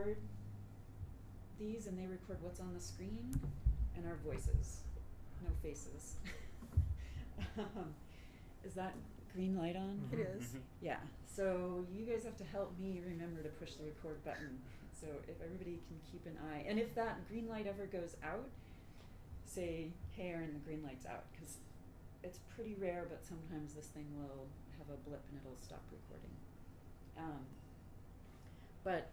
record these, and they record what's on the screen and our voices, no faces. Is that green light on? It is. Yeah, so you guys have to help me remember to push the record button. So if everybody can keep an eye, and if that green light ever goes out, say, hey Aaron, the green light's out, because it's pretty rare, but sometimes this thing will have a blip and it'll stop recording. But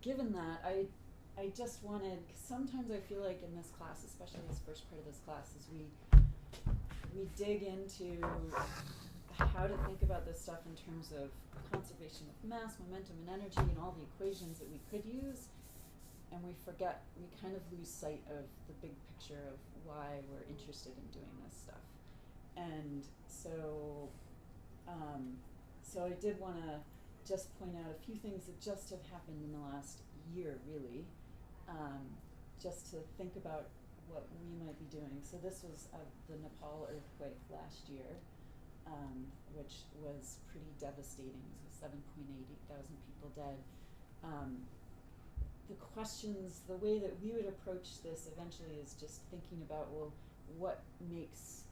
given that, I just wanted, cause sometimes I feel like in this class, especially this first part of this class, is we dig into how to think about this stuff in terms of conservation of mass, momentum, and energy, and all the equations that we could use, and we kind of lose sight of the big picture of why we're interested in doing this stuff. And so I did want to just point out a few things that just have happened in the last year, really, just to think about what we might be doing. So this was the Nepal earthquake last year, which was pretty devastating. So 7.8 thousand people dead. The questions, the way that we would approach this eventually is just thinking about, well, what makes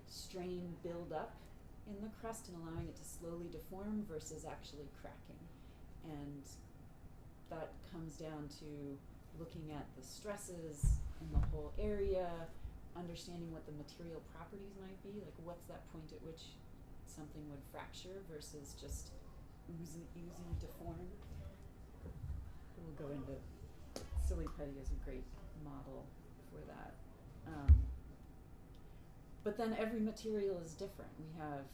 strain build up in the crust and allowing it to slowly deform versus actually cracking. And that comes down to looking at the stresses in the whole area, understanding what the material properties might be, like what's that point at which something would fracture versus just oozy deform. We'll go into, Silly Putty is a great model for that. But then every material is different. We have,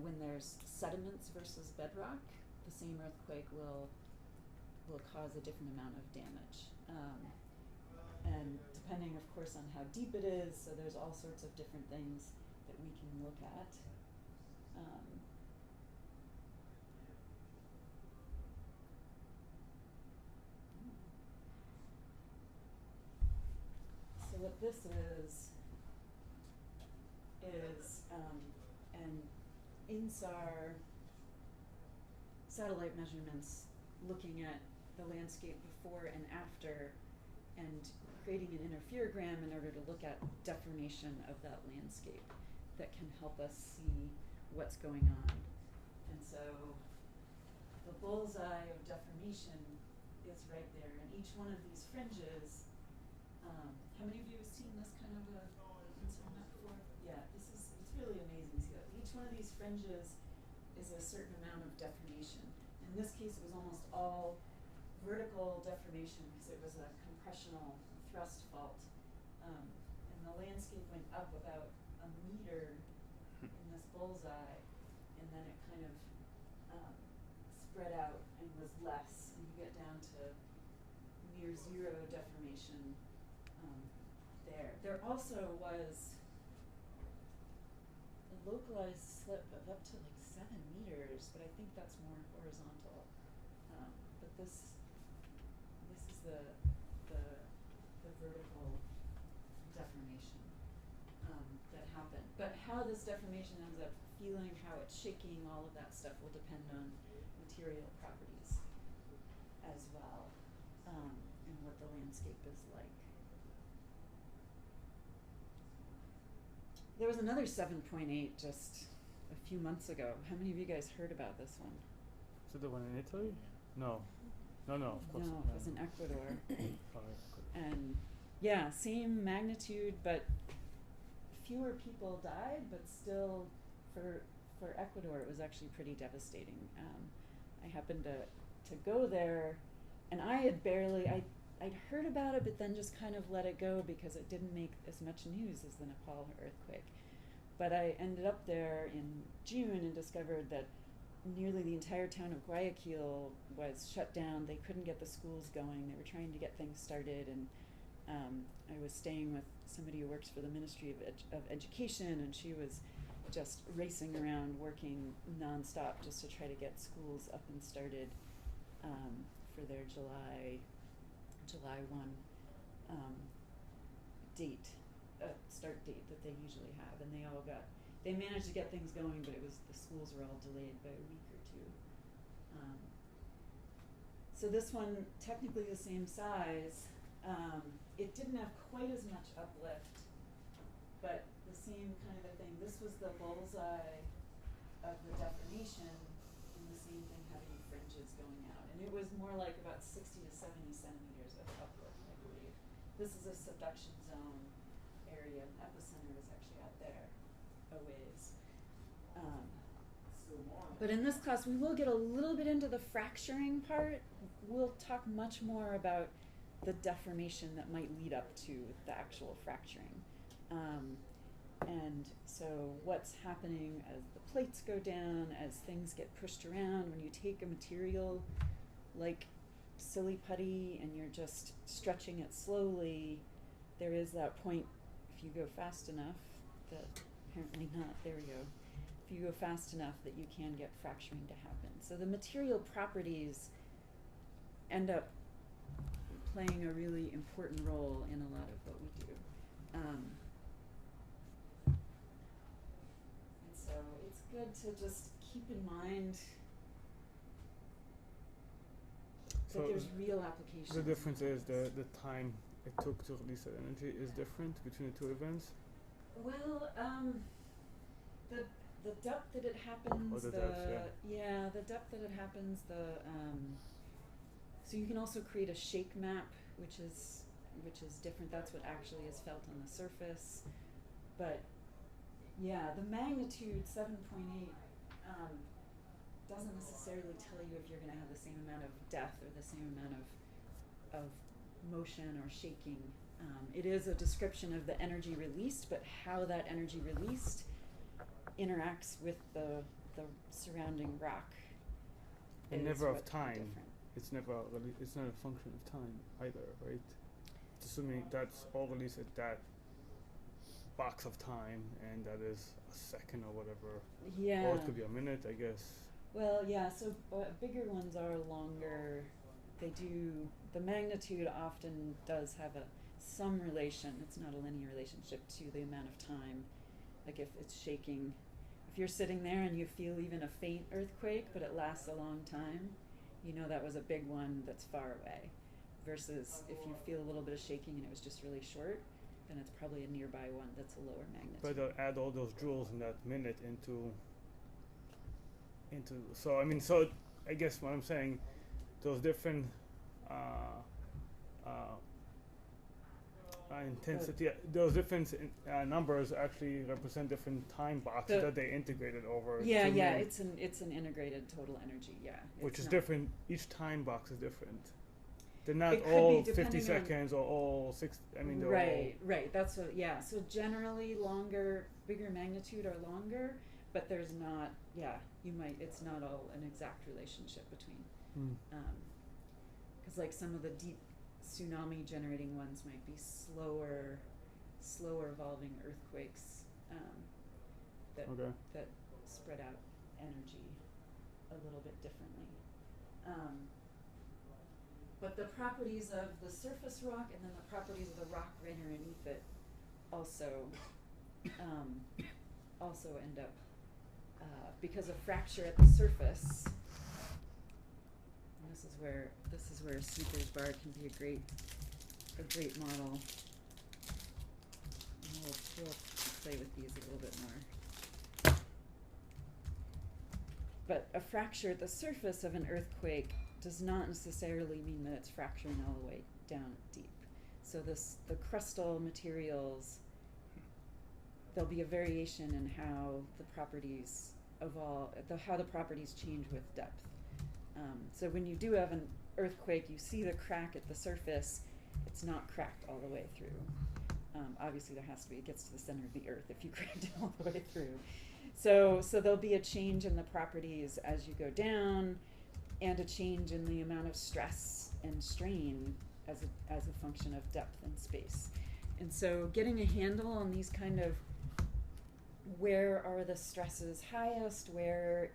when there's sediments versus bedrock, the same earthquake will cause a different amount of damage. And depending, of course, on how deep it is, so there's all sorts of different things that we can look at. So what this is an INSAR satellite measurements looking at the landscape before and after and creating an interferogram in order to look at deformation of that landscape that can help us see what's going on. And so the bullseye of deformation is right there, and each one of these fringes, how many of you have seen this kind of a instrument before? Yeah, it's really amazing to see that. Each one of these fringes is a certain amount of deformation. In this case, it was almost all vertical deformation because it was a compressional thrust fault. And the landscape went up about a meter in this bullseye, and then it kind of spread out and was less, and you get down to near zero deformation there. There also was a localized slip of up to like 7 meters, but I think that's more horizontal. But this is the vertical deformation that happened. But how this deformation ends up feeling, how it's shaking, all of that stuff will depend on material properties as well, and what the landscape is like. There was another 7.8 just a few months ago. How many of you guys heard about this one? Is it the one in Italy? No, of course. No, it was in Ecuador. And yeah, same magnitude, but fewer people died, but still for Ecuador it was actually pretty devastating. I happened to go there, and I had I'd heard about it, but then just kind of let it go because it didn't make as much news as the Nepal earthquake. But I ended up there in June and discovered that nearly the entire town of Guayaquil was shut down. They couldn't get the schools going. They were trying to get things started, and I was staying with somebody who works for the Ministry of Education, and she was just racing around working nonstop just to try to get schools up and started for their July 1 start date that they usually have, and they managed to get things going, but the schools were all delayed by a week or two. So this one, technically the same size, it didn't have quite as much uplift, but the same kind of a thing. This was the bullseye of the deformation, and the same thing having fringes going out. And it was more like about 60 to 70 centimeters of uplift, I believe. This is a subduction zone area. Epicenter is actually out there a ways. But in this class, we will get a little bit into the fracturing part. We'll talk much more about the deformation that might lead up to the actual fracturing. And so what's happening as the plates go down, as things get pushed around, when you take a material like silly putty and you're just stretching it slowly, there is that point, if you go fast enough, that apparently not, there we go. If you go fast enough that you can get fracturing to happen. So the material properties end up playing a really important role in a lot of what we do. And so it's good to just keep in mind that there's real applications. The difference is the time it took to release that energy is different between the two events? Well, the depth that it happens, the depth, the depth that it happens, so you can also create a shake map, which is different. That's what actually is felt on the surface. But yeah, the magnitude 7.8 doesn't necessarily tell you if you're going to have the same amount of depth or the same amount of motion or shaking. It is a description of the energy released, but how that energy released interacts with the surrounding rock. And never of time. Different. It's never it's not a function of time either, right? Assuming that's all released at that box of time, and that is a second or whatever. Yeah. Or it could be a minute, I guess. Well, yeah. So bigger ones are longer. The magnitude often does have some relation. It's not a linear relationship to the amount of time. Like if it's shaking, if you're sitting there and you feel even a faint earthquake, but it lasts a long time, you know that was a big one that's far away. Versus if you feel a little bit of shaking and it was just really short, then it's probably a nearby one that's a lower magnitude. But they'll add all those joules in that minute into. So I guess what I'm saying, those different intensity, those different numbers actually represent different time boxes that they integrated over. Yeah, it's an integrated total energy. Yeah, which is different. Each time box is different. They're not It could all be 50 seconds or all 6. I mean, they're right. That's what. Yeah. So generally, bigger magnitude are longer, but there's not. Yeah, it's not all an exact relationship between. Because like some of the deep tsunami generating ones might be slower evolving earthquakes that spread out energy a little bit differently. But the properties of the surface rock and then the properties of the rock right underneath it also end up because of fracture at the surface. And this is where Sneaker's bar can be a great model. And we'll play with these a little bit more. But a fracture at the surface of an earthquake does not necessarily mean that it's fracturing all the way down deep. So the crustal materials, there'll be a variation in how the properties evolve, how the properties change with depth. So when you do have an earthquake, you see the crack at the surface. It's not cracked all the way through. Obviously, it gets to the center of the earth if you cracked it all the way through. So there'll be a change in the properties as you go down, and a change in the amount of stress and strain as a function of depth and space. And so getting a handle on these kind of where are the stresses highest, where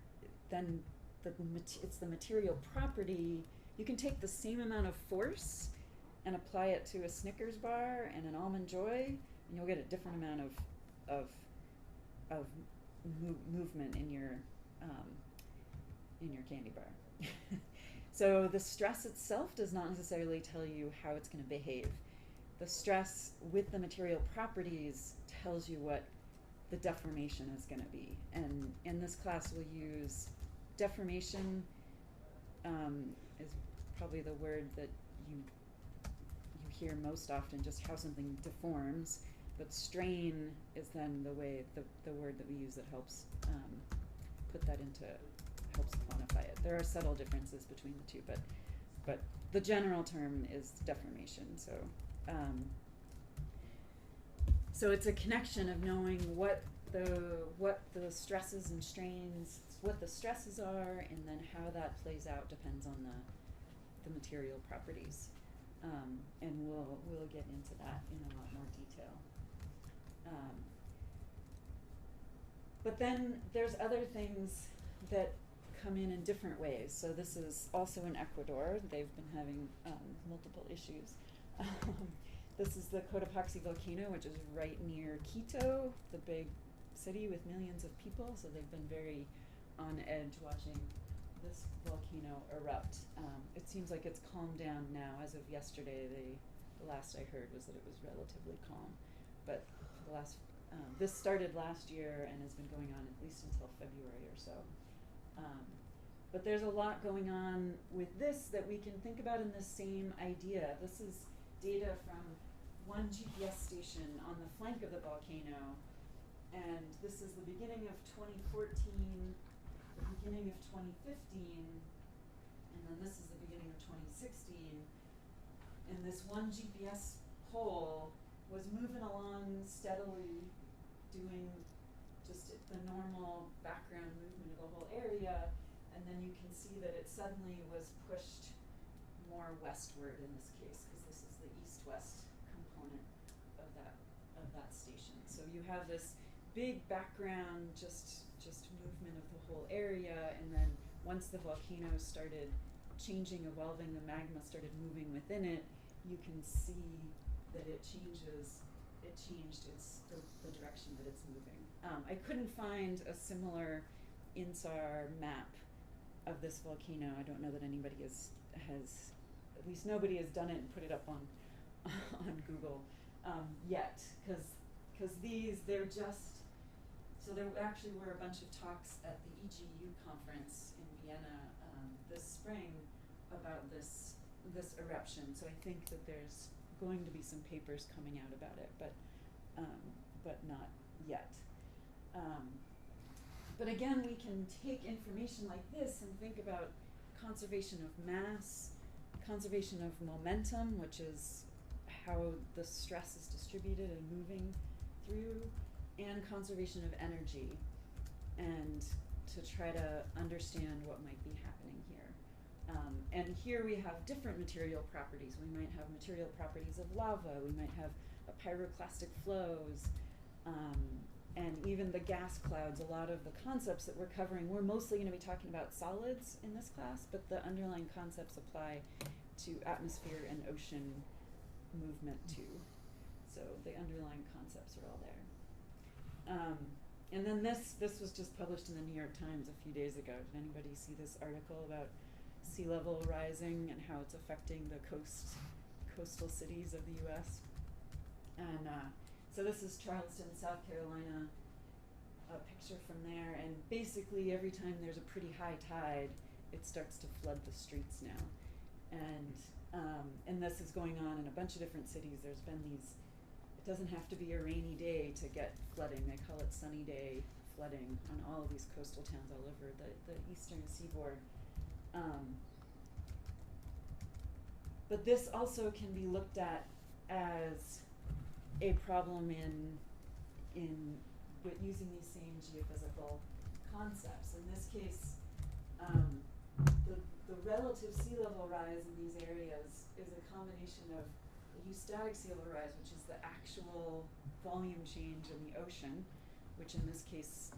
then it's the material property. You can take the same amount of force and apply it to a Snickers bar and an Almond Joy, and you'll get a different amount of movement in your candy bar. So the stress itself does not necessarily tell you how it's going to behave. The stress with the material properties tells you what the deformation is going to be. And in this class, we'll use deformation is probably the word that you hear most often, just how something deforms. But strain is then the word that we use that helps helps quantify it. There are subtle differences between the two, but the general term is deformation. So it's a connection of knowing what the stresses and strains, what the stresses are, and then how that plays out depends on the material properties. And we'll get into that in a lot more detail. But then there's other things that come in different ways. So this is also in Ecuador. They've been having multiple issues. This is the Cotopaxi volcano, which is right near Quito, the big city with millions of people. So they've been very on edge watching this volcano erupt. It seems like it's calmed down now. As of yesterday, the last I heard was that it was relatively calm. But this started last year and has been going on at least until February or so. But there's a lot going on with this that we can think about in this same idea. This is data from one GPS station on the flank of the volcano, and this is the beginning of 2014, the beginning of 2015, and then this is the beginning of 2016. And this one GPS pole was moving along steadily, doing just the normal background movement of the whole area, and then you can see that it suddenly was pushed more westward in this case, because this is the east-west component of that station. So you have this big background, just movement of the whole area, and then once the volcano started changing, evolving, the magma started moving within it, you can see that it changed the direction that it's moving. I couldn't find a similar INSAR map of this volcano. I don't know that anybody has at least nobody has done it and put it up on Google yet, because there actually were a bunch of talks at the EGU conference in Vienna this spring about this eruption. So I think that there's going to be some papers coming out about it, but not yet. But again, we can take information like this and think about conservation of mass, conservation of momentum, which is how the stress is distributed and moving through, and conservation of energy, and to try to understand what might be happening here. And here we have different material properties. We might have material properties of lava, we might have pyroclastic flows, and even the gas clouds. A lot of the concepts that we're covering, we're mostly going to be talking about solids in this class, but the underlying concepts apply to atmosphere and ocean movement too. So the underlying concepts are all there. And then this was just published in the New York Times a few days ago. Did anybody see this article about sea level rising and how it's affecting the coastal cities of the U.S.? And so this is Charleston, South Carolina, a picture from there. And basically every time there's a pretty high tide, it starts to flood the streets now. And this is going on in a bunch of different cities. There's been these, it doesn't have to be a rainy day to get flooding. They call it sunny day flooding on all of these coastal towns all over the eastern seaboard. But this also can be looked at as a problem with using these same geophysical concepts. In this case, the relative sea level rise in these areas is a combination of the eustatic sea level rise, which is the actual volume change in the ocean, which in this case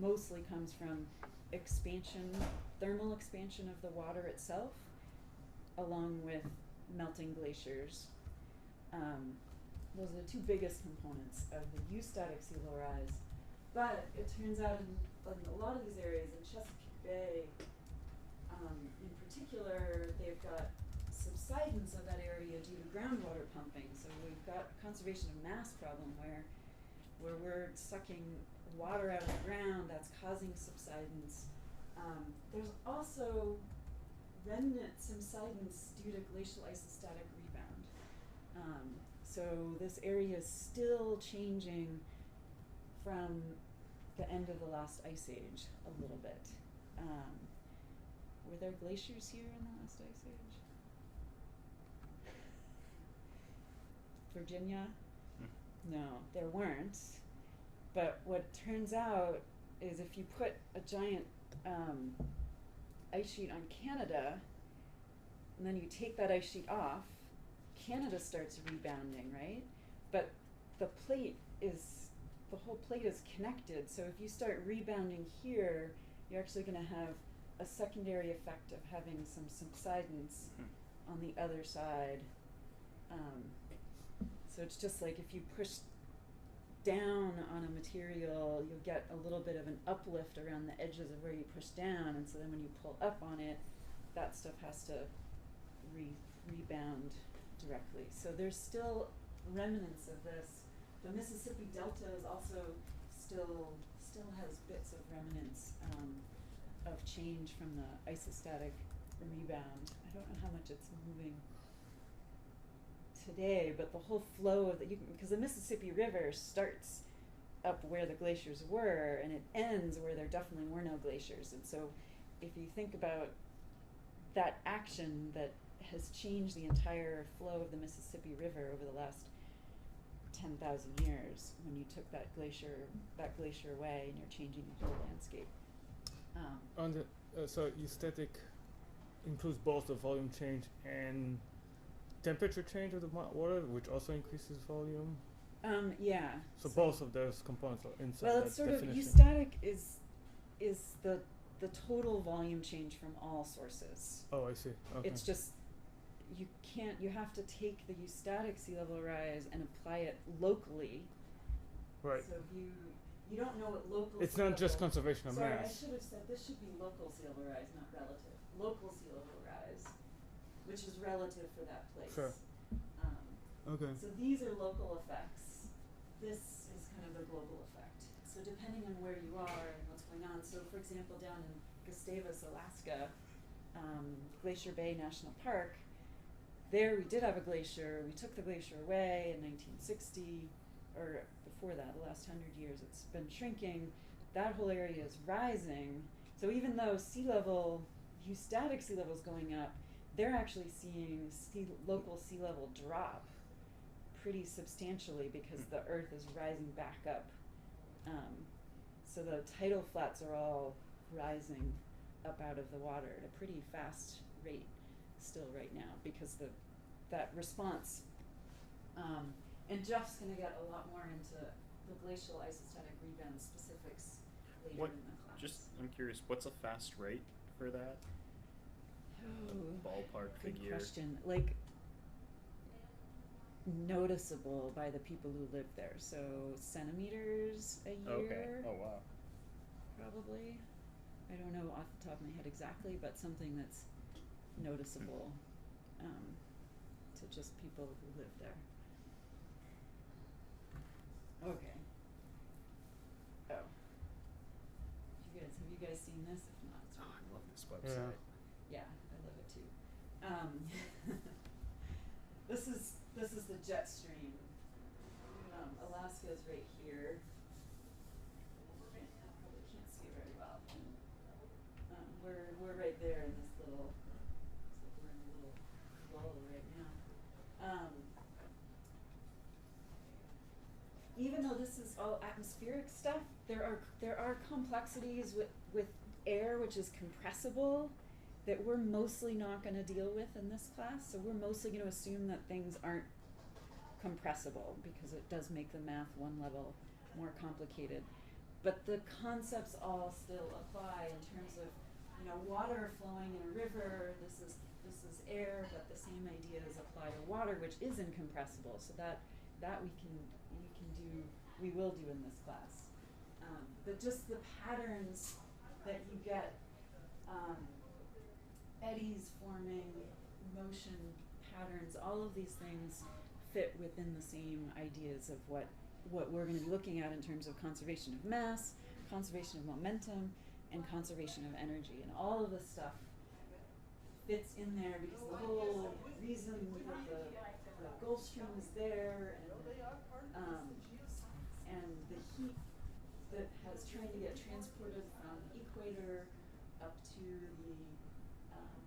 mostly comes from expansion, thermal expansion of the water itself, along with melting glaciers. Those are the two biggest components of the eustatic sea level rise. But it turns out in a lot of these areas, in Chesapeake Bay, In particular, they've got subsidence of that area due to groundwater pumping. So we've got conservation of mass problem where we're sucking water out of the ground that's causing subsidence. There's also remnant subsidence due to glacial isostatic rebound. So this area is still changing from the end of the last ice age a little bit. Were there glaciers here in the last ice age? Virginia? No, there weren't. But what turns out is if you put a giant ice sheet on Canada, and then you take that ice sheet off, Canada starts rebounding, right? But the whole plate is connected, so if you start rebounding here, you're actually going to have a secondary effect of having some subsidence on the other side. So it's just like if you push down on a material, you'll get a little bit of an uplift around the edges of where you push down, and so then when you pull up on it, that stuff has to rebound directly. So there's still remnants of this. The Mississippi Delta is also still has bits of remnants of change from the isostatic rebound. I don't know how much it's moving today, but the whole flow of because the Mississippi River starts up where the glaciers were and it ends where there definitely were no glaciers. And so if you think about that action that has changed the entire flow of the Mississippi River over the last 10,000 years, when you took that glacier away and you're changing the whole landscape. So eustatic includes both the volume change and temperature change of the water, which also increases volume. Yeah. So both of those components are inside. Well, that it's sort definition. of eustatic is the total volume change from all sources. Oh, I see. Okay. It's just you have to take the eustatic sea level rise and apply it locally. Right. So if you don't know what local. It's not just conservation of Sorry, mass. I should have said this should be local sea level rise, not relative. Local sea level rise, which is relative for that place. Sure. Okay. So these are local effects. This is kind of the global effect. So depending on where you are and what's going on. So for example, down in Gustavus, Alaska, Glacier Bay National Park, there we did have a glacier. We took the glacier away in 1960, or before that, the last 100 years, it's been shrinking. That whole area is rising. So even though eustatic sea level is going up, they're actually seeing local sea level drop pretty substantially because the earth is rising back up. So the tidal flats are all rising up out of the water at a pretty fast rate still right now because that response. And Jeff's going to get a lot more into the glacial isostatic rebound specifics later in the class. I'm curious, what's a fast rate for that? Ballpark Good figure. question. Like, noticeable by the people who live there. So centimeters a year. Okay. Oh wow. Probably. I don't know off the top of my head exactly, but something that's noticeable to just people who live there. Okay. Oh. Have you guys seen this? If not, it's Oh, I love this Yeah. website. yeah, I love it too. This is the jet stream. Alaska is right here. Probably can't see it very well. We're right there in this little. Looks like we're in a little lull right now. Even though this is all atmospheric stuff, there are complexities with air which is compressible that we're mostly not going to deal with in this class. So we're mostly going to assume that things aren't compressible because it does make the math one level more complicated. But the concepts all still apply in terms of, water flowing in a river. This is air, but the same ideas apply to water, which is incompressible. So that we will do in this class. But just the patterns that you get eddies forming, motion patterns, all of these things fit within the same ideas of what we're going to be looking at in terms of conservation of mass, conservation of momentum, and conservation of energy. And all of this stuff fits in there because the whole reason that the Gulf Stream is there and the heat that has trying to get transported from the equator up to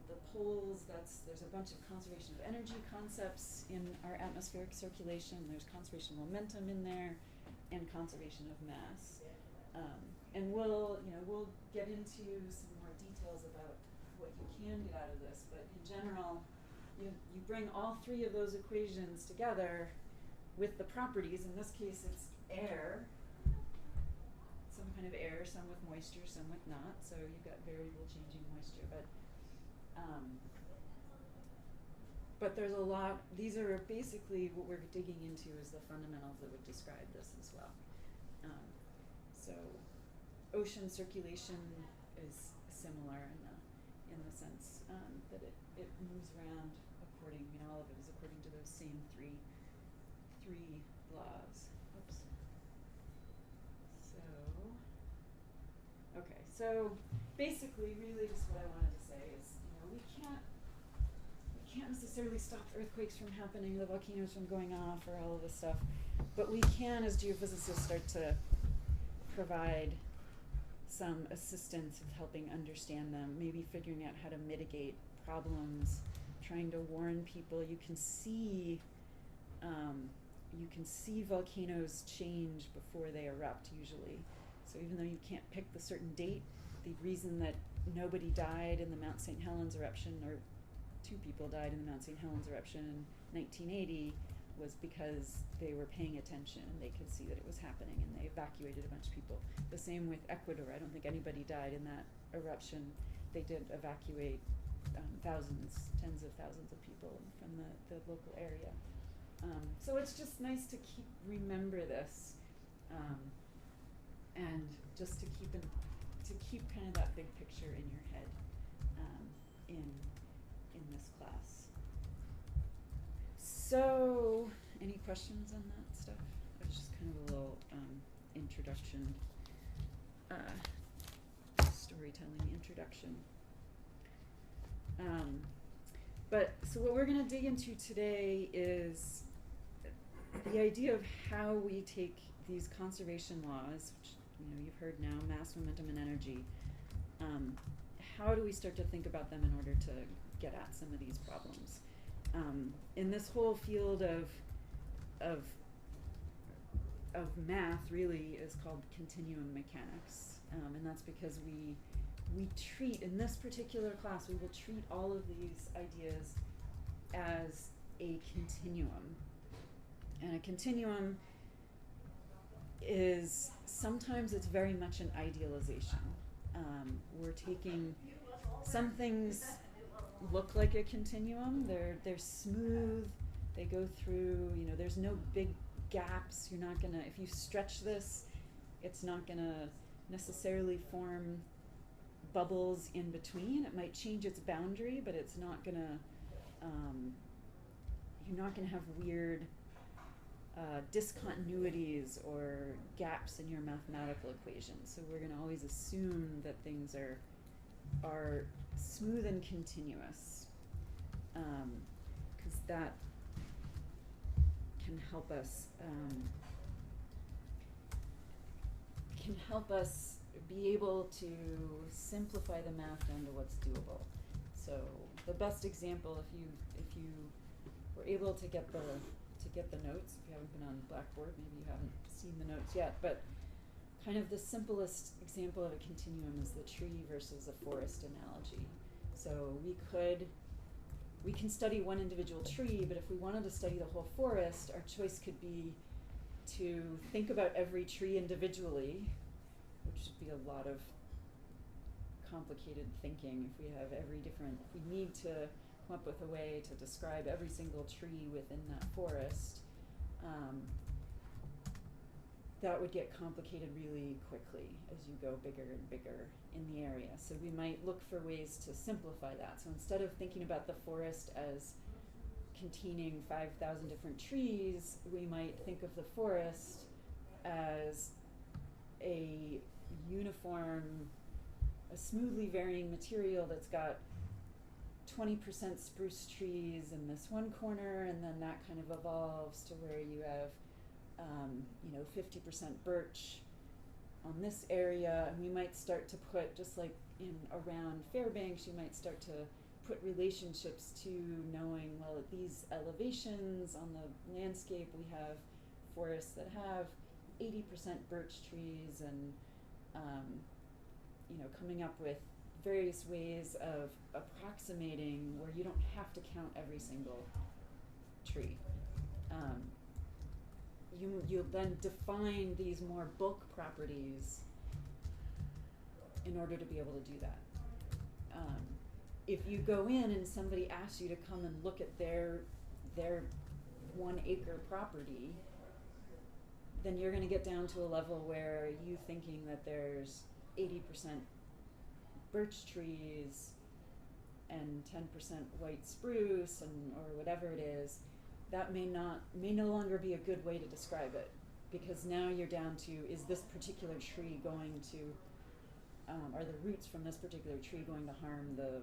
the poles. There's a bunch of conservation of energy concepts in our atmospheric circulation. There's conservation of momentum in there, and conservation of mass. And we'll get into some more details about what you can get out of this. But in general, you bring all three of those equations together with the properties. In this case, it's air. Some kind of air, some with moisture, some with not. So you've got variable changing moisture, but there's a lot. These are basically what we're digging into is the fundamentals that would describe this as well. So ocean circulation is similar in the sense that it moves around according. All of it is according to those same three laws. Oops. So basically, really, just what I wanted to say is, we can't necessarily stop earthquakes from happening, the volcanoes from going off, or all of this stuff, but we can, as geophysicists, start to provide some assistance with helping understand them, maybe figuring out how to mitigate problems, trying to warn people. You can see volcanoes change before they erupt usually. So even though you can't pick the certain date, the reason that nobody died in the Mount St. Helens eruption, or 2 people died in the Mount St. Helens eruption in 1980, was because they were paying attention and they could see that it was happening and they evacuated a bunch of people. The same with Ecuador. I don't think anybody died in that eruption. They did evacuate thousands, tens of thousands of people from the local area. So it's just nice to remember this, and just to keep kind of that big picture in your head in this class. So, any questions on that stuff? It was just kind of a little introduction, storytelling introduction. But so what we're going to dig into today is the idea of how we take these conservation laws, which you've heard now, mass, momentum, and energy. How do we start to think about them in order to get at some of these problems? In this whole field of math, really, is called continuum mechanics, and that's because we treat, in this particular class, we will treat all of these ideas as a continuum. And a continuum is, sometimes it's very much an idealization. We're taking, some things look like a continuum, they're smooth, they go through, there's no big gaps. You're not gonna, if you stretch this, it's not gonna necessarily form bubbles in between. It might change its boundary, but it's not gonna, you're not gonna have weird discontinuities or gaps in your mathematical equations. So we're going to always assume that things are smooth and continuous, because that can help us be able to simplify the math down to what's doable. So the best example, if you were able to get the notes, if you haven't been on Blackboard, maybe you haven't seen the notes yet, but kind of the simplest example of a continuum is the tree versus a forest analogy. So we can study one individual tree, but if we wanted to study the whole forest, our choice could be to think about every tree individually, which would be a lot of complicated thinking if we need to come up with a way to describe every single tree within that forest. that would get complicated really quickly as you go bigger and bigger in the area. So we might look for ways to simplify that. So instead of thinking about the forest as containing 5,000 different trees, we might think of the forest as a uniform, a smoothly varying material that's got 20% spruce trees in this one corner, and then that kind of evolves to where you have 50% birch on this area. And we might start to put, just like in around Fairbanks, you might start to put relationships to knowing, well, at these elevations on the landscape we have forests that have 80% birch trees, and coming up with various ways of approximating where you don't have to count every single tree. You'll then define these more bulk properties in order to be able to do that. If you go in and somebody asks you to come and look at their 1 acre property, then you're going to get down to a level where you thinking that there's 80% birch trees and 10% white spruce or whatever it is, that may no longer be a good way to describe it, because now you're down to, is this particular tree going to, are the roots from this particular tree going to harm the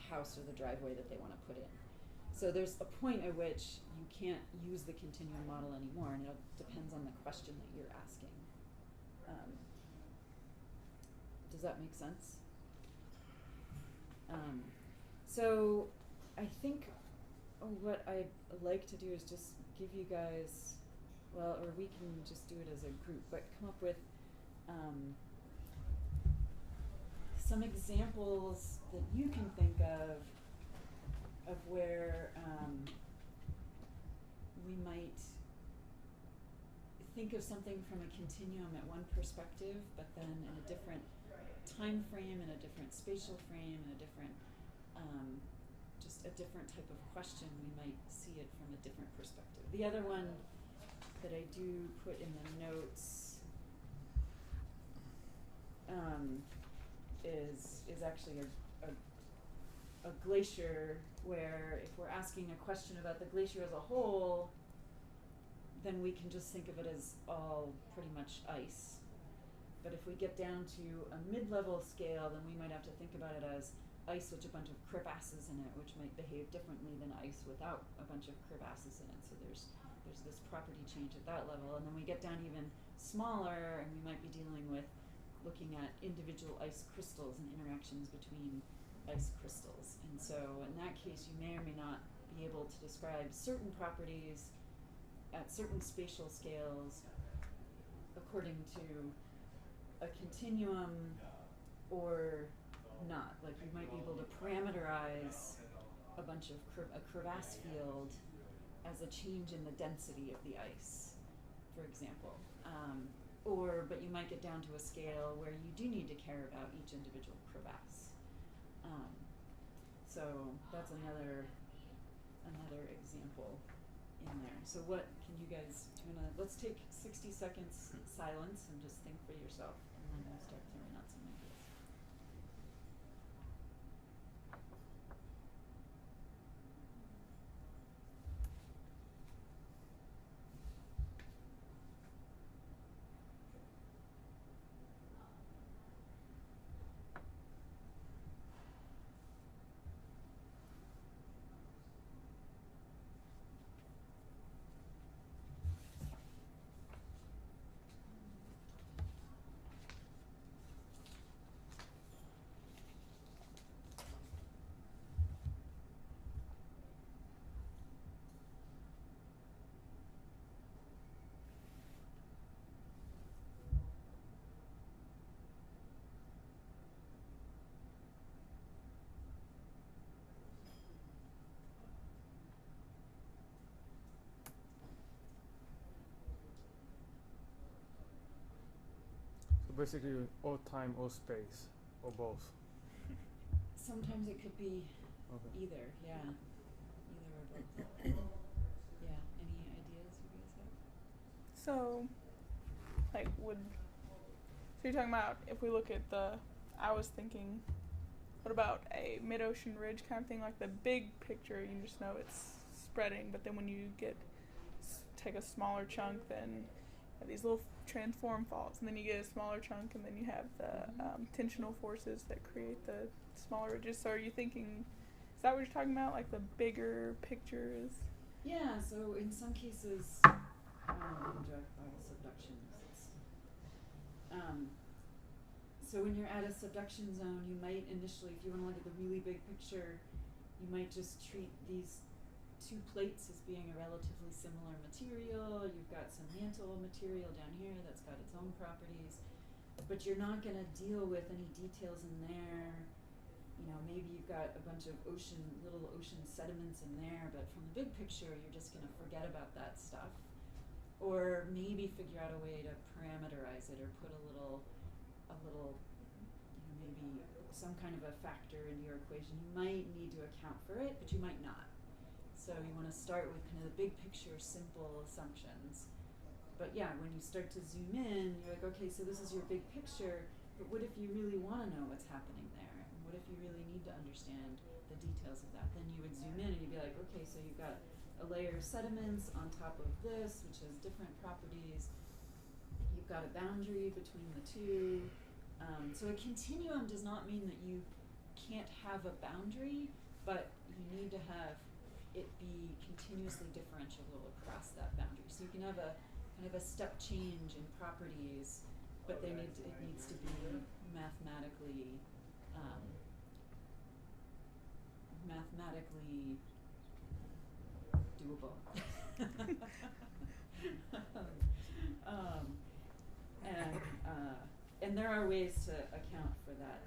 house or the driveway that they want to put in? So there's a point at which you can't use the continuum model anymore, and it depends on the question that you're asking. Does that make sense? So I think what I'd like to do is just give you guys, or we can just do it as a group, but come up with some examples that you can think of where we might think of something from a continuum at one perspective, but then in a different time frame, in a different spatial frame, in a different just a different type of question, we might see it from a different perspective. The other one that I do put in the notes is actually a glacier, where if we're asking a question about the glacier as a whole, then we can just think of it as all pretty much ice. But if we get down to a mid-level scale, then we might have to think about it as ice with a bunch of crevasses in it, which might behave differently than ice without a bunch of crevasses in it. So there's this property change at that level. And then we get down even smaller, and we might be dealing with looking at individual ice crystals and interactions between ice crystals. And so in that case, you may or may not be able to describe certain properties at certain spatial scales according to a continuum or not. Like you might be able to parameterize a bunch of a crevasse field as a change in the density of the ice, for example. But you might get down to a scale where you do need to care about each individual crevasse. So that's another example in there. So what can you guys do? Let's take 60 seconds silence and just think for yourself, and then we'll start throwing out some ideas. So basically, all time, all space, or both. Sometimes it could be Okay. either, yeah. Either or both. Yeah. Any ideas you guys have? So, like would. So you're talking about if we look at I was thinking, what about a mid-ocean ridge kind of thing, like the big picture? You just know it's spreading, but then when you take a smaller chunk, then you have these little transform faults, and then you get a smaller chunk, and then you have the tensional forces that create the smaller ridges. So are you thinking? Is that what you're talking about? Like the bigger picture is? Yeah, so in some cases, subductions. So when you're at a subduction zone, you might initially, if you want to look at the really big picture, you might just treat these two plates as being a relatively similar material. You've got some mantle material down here that's got its own properties, but you're not going to deal with any details in there. You know, maybe you've got a bunch of little ocean sediments in there, but from the big picture, you're just going to forget about that stuff. Or maybe figure out a way to parameterize it or put a little, maybe some kind of a factor into your equation. You might need to account for it, but you might not. So you want to start with kind of the big picture, simple assumptions. But yeah, when you start to zoom in, you're like, okay, so this is your big picture, but what if you really want to know what's happening there? And what if you really need to understand the details of that? Then you would zoom in and you'd be like, okay, so you've got a layer of sediments on top of this, which has different properties. You've got a boundary between the two. So a continuum does not mean that you can't have a boundary, but you need to have it be continuously differentiable across that boundary. So you can have a kind of a step change in properties, but it needs to be mathematically doable. And there are ways to account for that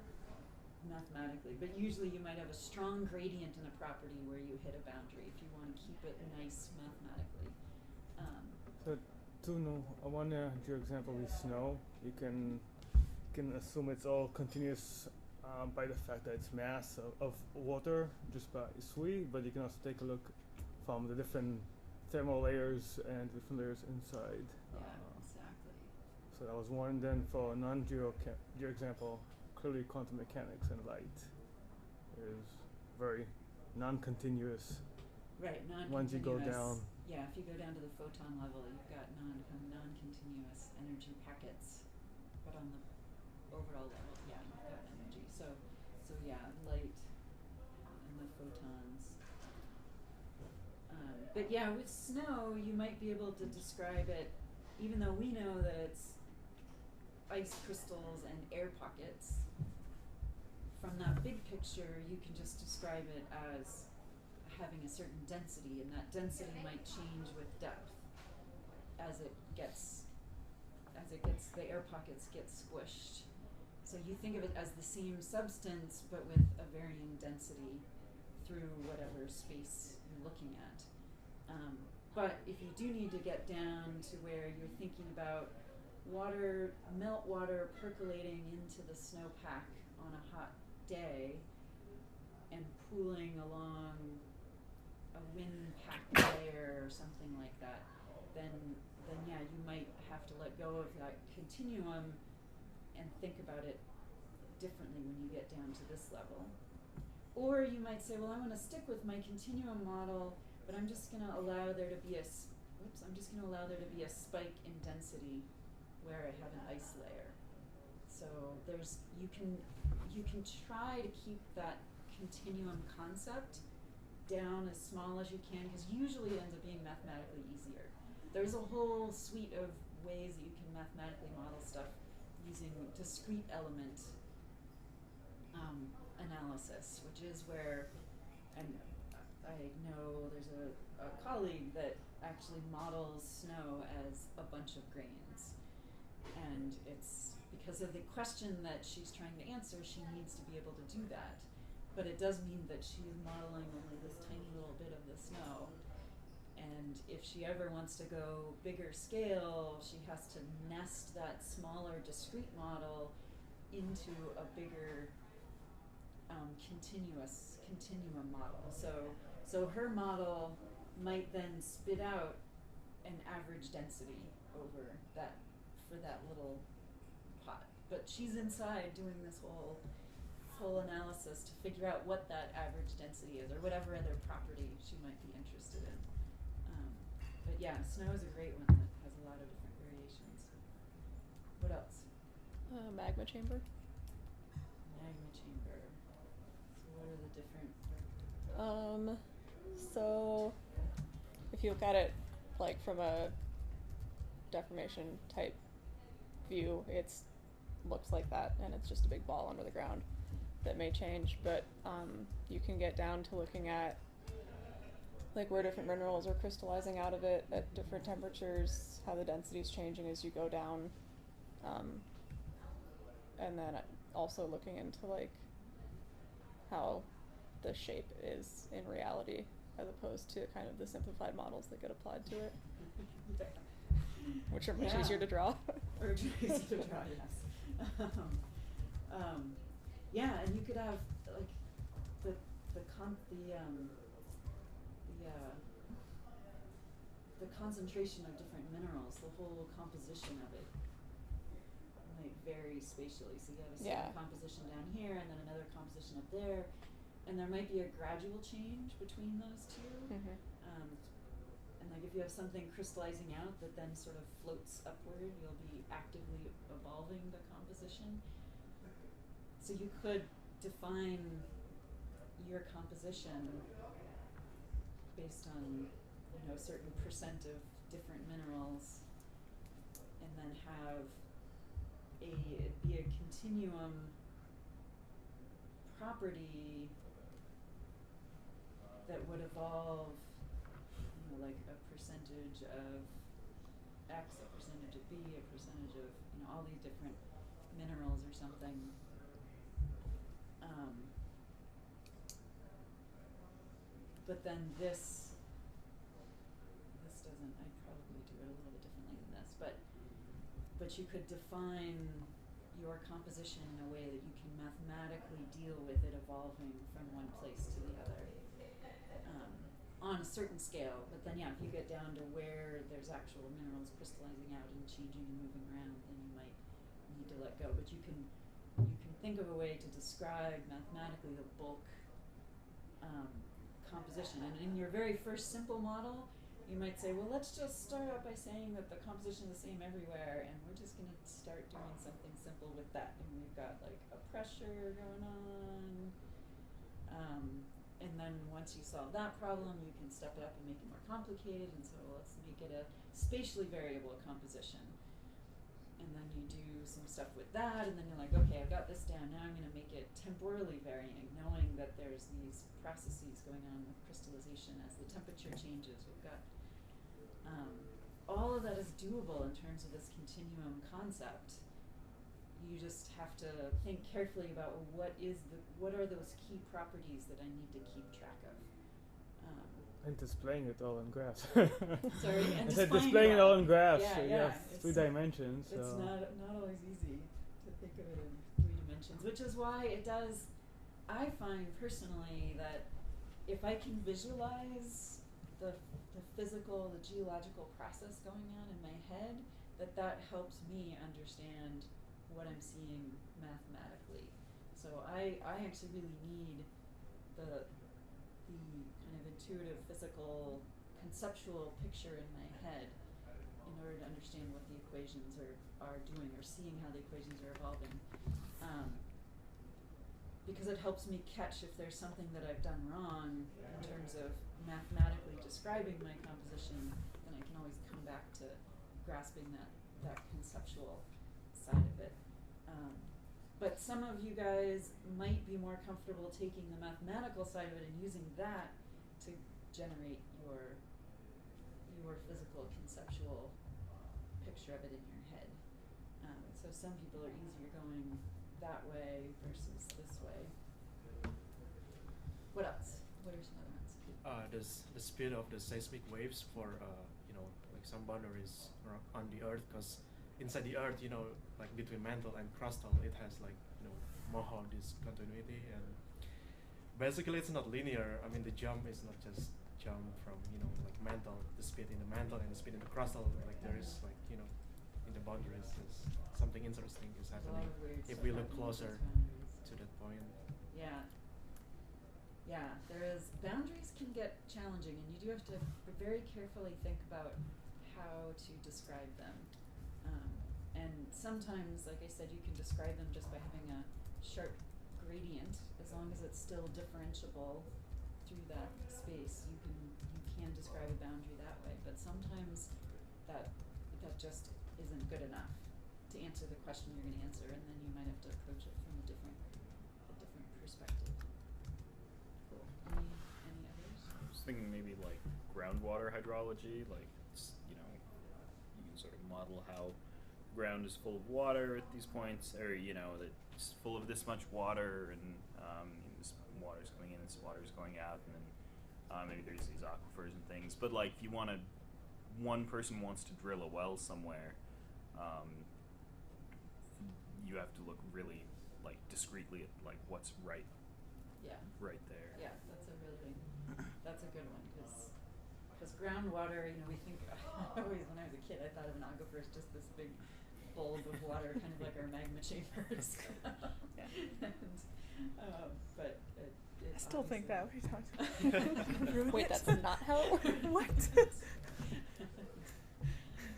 mathematically, but usually you might have a strong gradient in a property where you hit a boundary if you want to keep it nice mathematically. So I wonder, your example with snow, you can assume it's all continuous by the fact that it's mass of water just by SWE, but you can also take a look from the different thermal layers and different layers inside. Exactly. So that was one. Then for non-geo your example, clearly quantum mechanics and light is very non-continuous. Right, non-continuous. Once you go down. Yeah, if you go down to the photon level, you've got non-continuous energy packets, but on the overall level, yeah, you've got energy. So yeah, light and the photons. But yeah, with snow, you might be able to describe it, even though we know that it's ice crystals and air pockets. From that big picture, you can just describe it as having a certain density, and that density might change with depth as the air pockets get squished. So you think of it as the same substance, but with a varying density through whatever space you're looking at. But if you do need to get down to where you're thinking about meltwater percolating into the snowpack on a hot day and pooling along a wind-packed layer or something like that, then yeah, you might have to let go of that continuum and think about it differently when you get down to this level. Or you might say, well, I want to stick with my continuum model, but I'm just going to allow there to be a spike in density where I have an ice layer. So you can try to keep that continuum concept down as small as you can, because usually it ends up being mathematically easier. There's a whole suite of ways that you can mathematically model stuff using discrete element analysis, which is where, and I know there's a colleague that actually models snow as a bunch of grains, and it's because of the question that she's trying to answer, she needs to be able to do that. But it does mean that she's modeling only this tiny little bit of the snow. And if she ever wants to go bigger scale, she has to nest that smaller discrete model into a bigger continuum model. So her model might then spit out an average density over that for that little pot. But she's inside doing this whole analysis to figure out what that average density is, or whatever other property she might be interested in. But yeah, snow is a great one that has a lot of different variations. What else? Magma chamber. Magma chamber. So what are the different? So if you look at it like from a deformation type view, it's looks like that, and it's just a big ball under the ground that may change, but you can get down to looking at like where different minerals are crystallizing out of it at different temperatures, how the density is changing as you go down, and then also looking into like how the shape is in reality as opposed to kind of the simplified models that get applied to it, Yeah. which are much Yeah. easier to draw. Or easy to draw, yes. Yeah, and you could have like the concentration of different minerals, the whole composition of it might vary spatially. So you have a certain Yeah. composition down here, and then another composition up there, and there might be a gradual change between those two. Mm-hmm. And like if you have something crystallizing out that then sort of floats upward, you'll be actively evolving the composition. So you could define your composition based on, a certain percent of different minerals, and then have it'd be a continuum property that would evolve, like a percentage of X, a percentage of B, a percentage of, all these different minerals or something. But then this doesn't, I'd probably do it a little bit differently than this, but you could define your composition in a way that you can mathematically deal with it evolving from one place to the other. On a certain scale, but then if you get down to where there's actual minerals crystallizing out and changing and moving around, then you might need to let go. But you can think of a way to describe mathematically the bulk composition. And in your very first simple model, you might say, well, let's just start out by saying that the composition is the same everywhere, and we're just going to start doing something simple with that. And we've got like a pressure going on. And then once you solve that problem, you can step it up and make it more complicated, and so let's make it a spatially variable composition. And then you do some stuff with that, and then you're like, okay, I've got this down, now I'm going to make it temporally varying, knowing that there's these processes going on with crystallization as the temperature changes. We've got all of that is doable in terms of this continuum concept. You just have to think carefully about what are those key properties that I need to keep track of. And displaying it all in graphs. Sorry, and I said displaying displaying it it all. all in graphs. Yeah, so you yeah, have it's- 3 dimensions. So. It's not always easy to think of it in 3 dimensions, which is why it does. I find personally that if I can visualize the physical, the geological process going on in my head, that helps me understand what I'm seeing mathematically. So I actually really need the kind of intuitive, physical, conceptual picture in my head in order to understand what the equations are doing, or seeing how the equations are evolving. Because it helps me catch if there's something that I've done wrong in terms of mathematically describing my composition, then I can always come back to grasping that conceptual side of it. But some of you guys might be more comfortable taking the mathematical side of it and using that to generate your physical conceptual picture of it in your head. So some people are easier going that way versus this way. What else? What are some other ones? The speed of the seismic waves for like some boundaries on the Earth, because inside the Earth, like between mantle and crustal, it has like more discontinuity, and basically it's not linear. I mean, the jump is not just jump from like mantle, the speed in the mantle and the speed in the crustal. Like there is like in the boundaries is something interesting is There's a lot happening of weird if stuff we look happening with closer those boundaries. to that point. Yeah. Yeah, there is, boundaries can get challenging and you do have to very carefully think about how to describe them. And sometimes, like I said, you can describe them just by having a sharp gradient, as long as it's still differentiable through that space, you can describe a boundary that way. But sometimes that just isn't good enough to answer the question you're going to answer, and then you might have to approach it from a different perspective. Cool. Any others? I was thinking maybe like groundwater hydrology, like you know, you can sort of model how the ground is full of water at these points, or you know that it's full of this much water, and this water's coming in, this water's going out, and then maybe there's these aquifers and things. But like, if you want to, one person wants to drill a well somewhere, you have to look really like discreetly at like what's right Yeah. right there. Yeah, that's a good one, because groundwater, you know, we think, always when I was a kid, I thought of an aquifer as just this big bulb of water, kind of like our magma chambers. Yeah. But it I still think that when you talk obviously- Wait, that's not how it works? What?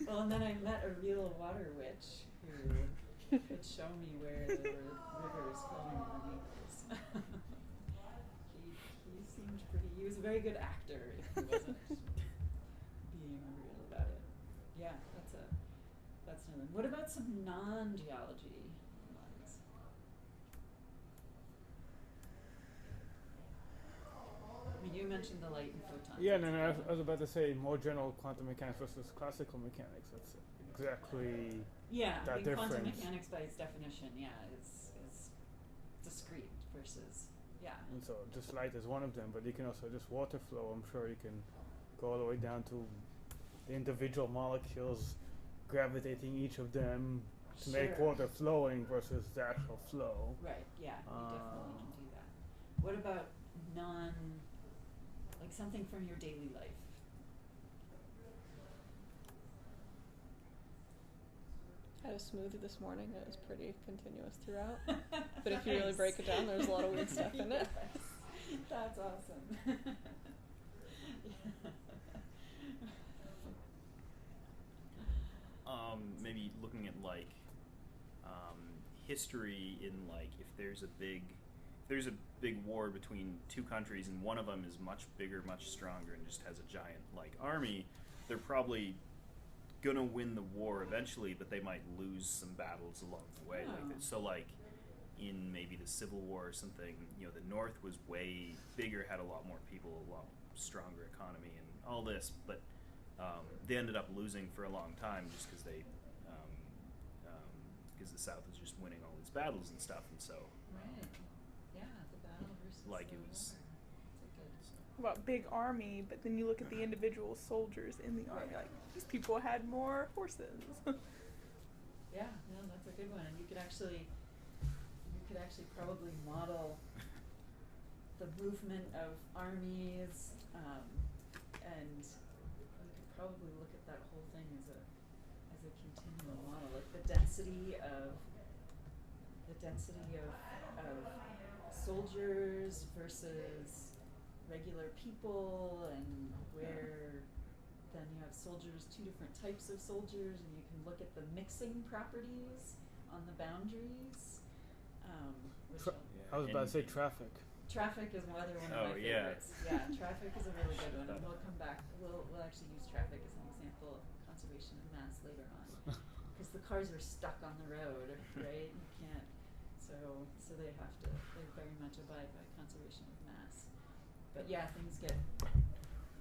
Well, and then I met a real water witch who could show me where there were rivers flowing underneath us. He seemed he was a very good actor if he wasn't being real about it. Yeah, that's another one. What about some non-geology ones? I mean, you mentioned the light and photons. Yeah, that's no, a no, good I was one. about to say more general quantum mechanics versus classical mechanics. That's exactly. Yeah, I that think quantum difference. mechanics by its definition, is discrete versus, yeah. And so just light is one of them, but you can also just water flow. I'm sure you can go all the way down to the individual molecules gravitating each of them to make Sure. water flowing versus the actual flow. Right, yeah, you definitely can do that. What about like something from your daily life? I had a smoothie this morning. It was pretty continuous throughout. But if you really break it down, there's a lot of weird stuff in it. Yes. That's awesome. Maybe looking at like history in like if there's a big war between two countries and one of them is much bigger, much stronger, and just has a giant like army, they're probably gonna win the war eventually, but they might lose some battles along the way. Oh. Like so, like in maybe the Civil War or something, you know, the North was way bigger, had a lot more people, a lot stronger economy, and all this, but they ended up losing for a long time just because the South was just winning all these battles and stuff, and so Right, yeah, the battle versus like the it was. war. That's a good. About big army, but then you look at the individual soldiers in the army, like these people had more horses. Yeah, no, that's a good one, and you could actually probably model the movement of armies, and you could probably look at that whole thing as a continual model, like the density of soldiers versus regular people, and where then you have soldiers, two different types of soldiers, and you can look at the mixing properties on the boundaries. Which I was about to say And- traffic. traffic is another one of Oh, my yeah. favorites. Yeah, traffic is a really good one, and we'll come back. We'll actually use traffic as an example of conservation of mass later on, because the cars are stuck on the road, right? You can't. So they very much abide by conservation of mass. But yeah, things get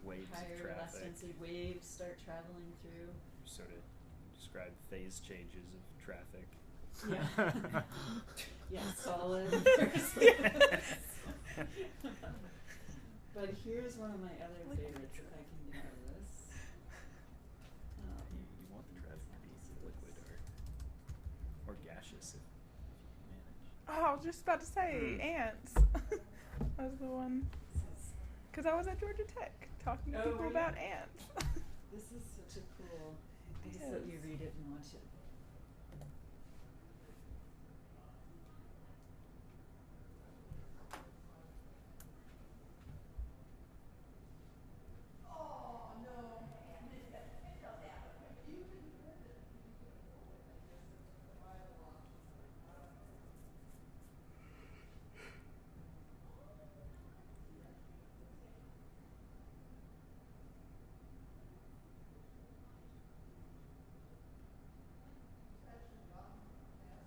Waves of higher, less traffic. density. Waves start traveling through. Sort of describe phase changes of traffic. Yeah. Yeah, solid versus. But here's one of my other favorites, if I can get out of this. You want the traffic to be liquid or gaseous if you manage. Oh, I was just about to say Hmm. ants. That was the one. This is Because I was at Georgia Tech talking to Oh, people were about you? ants. This is such a cool. I'll just let you read it and watch it.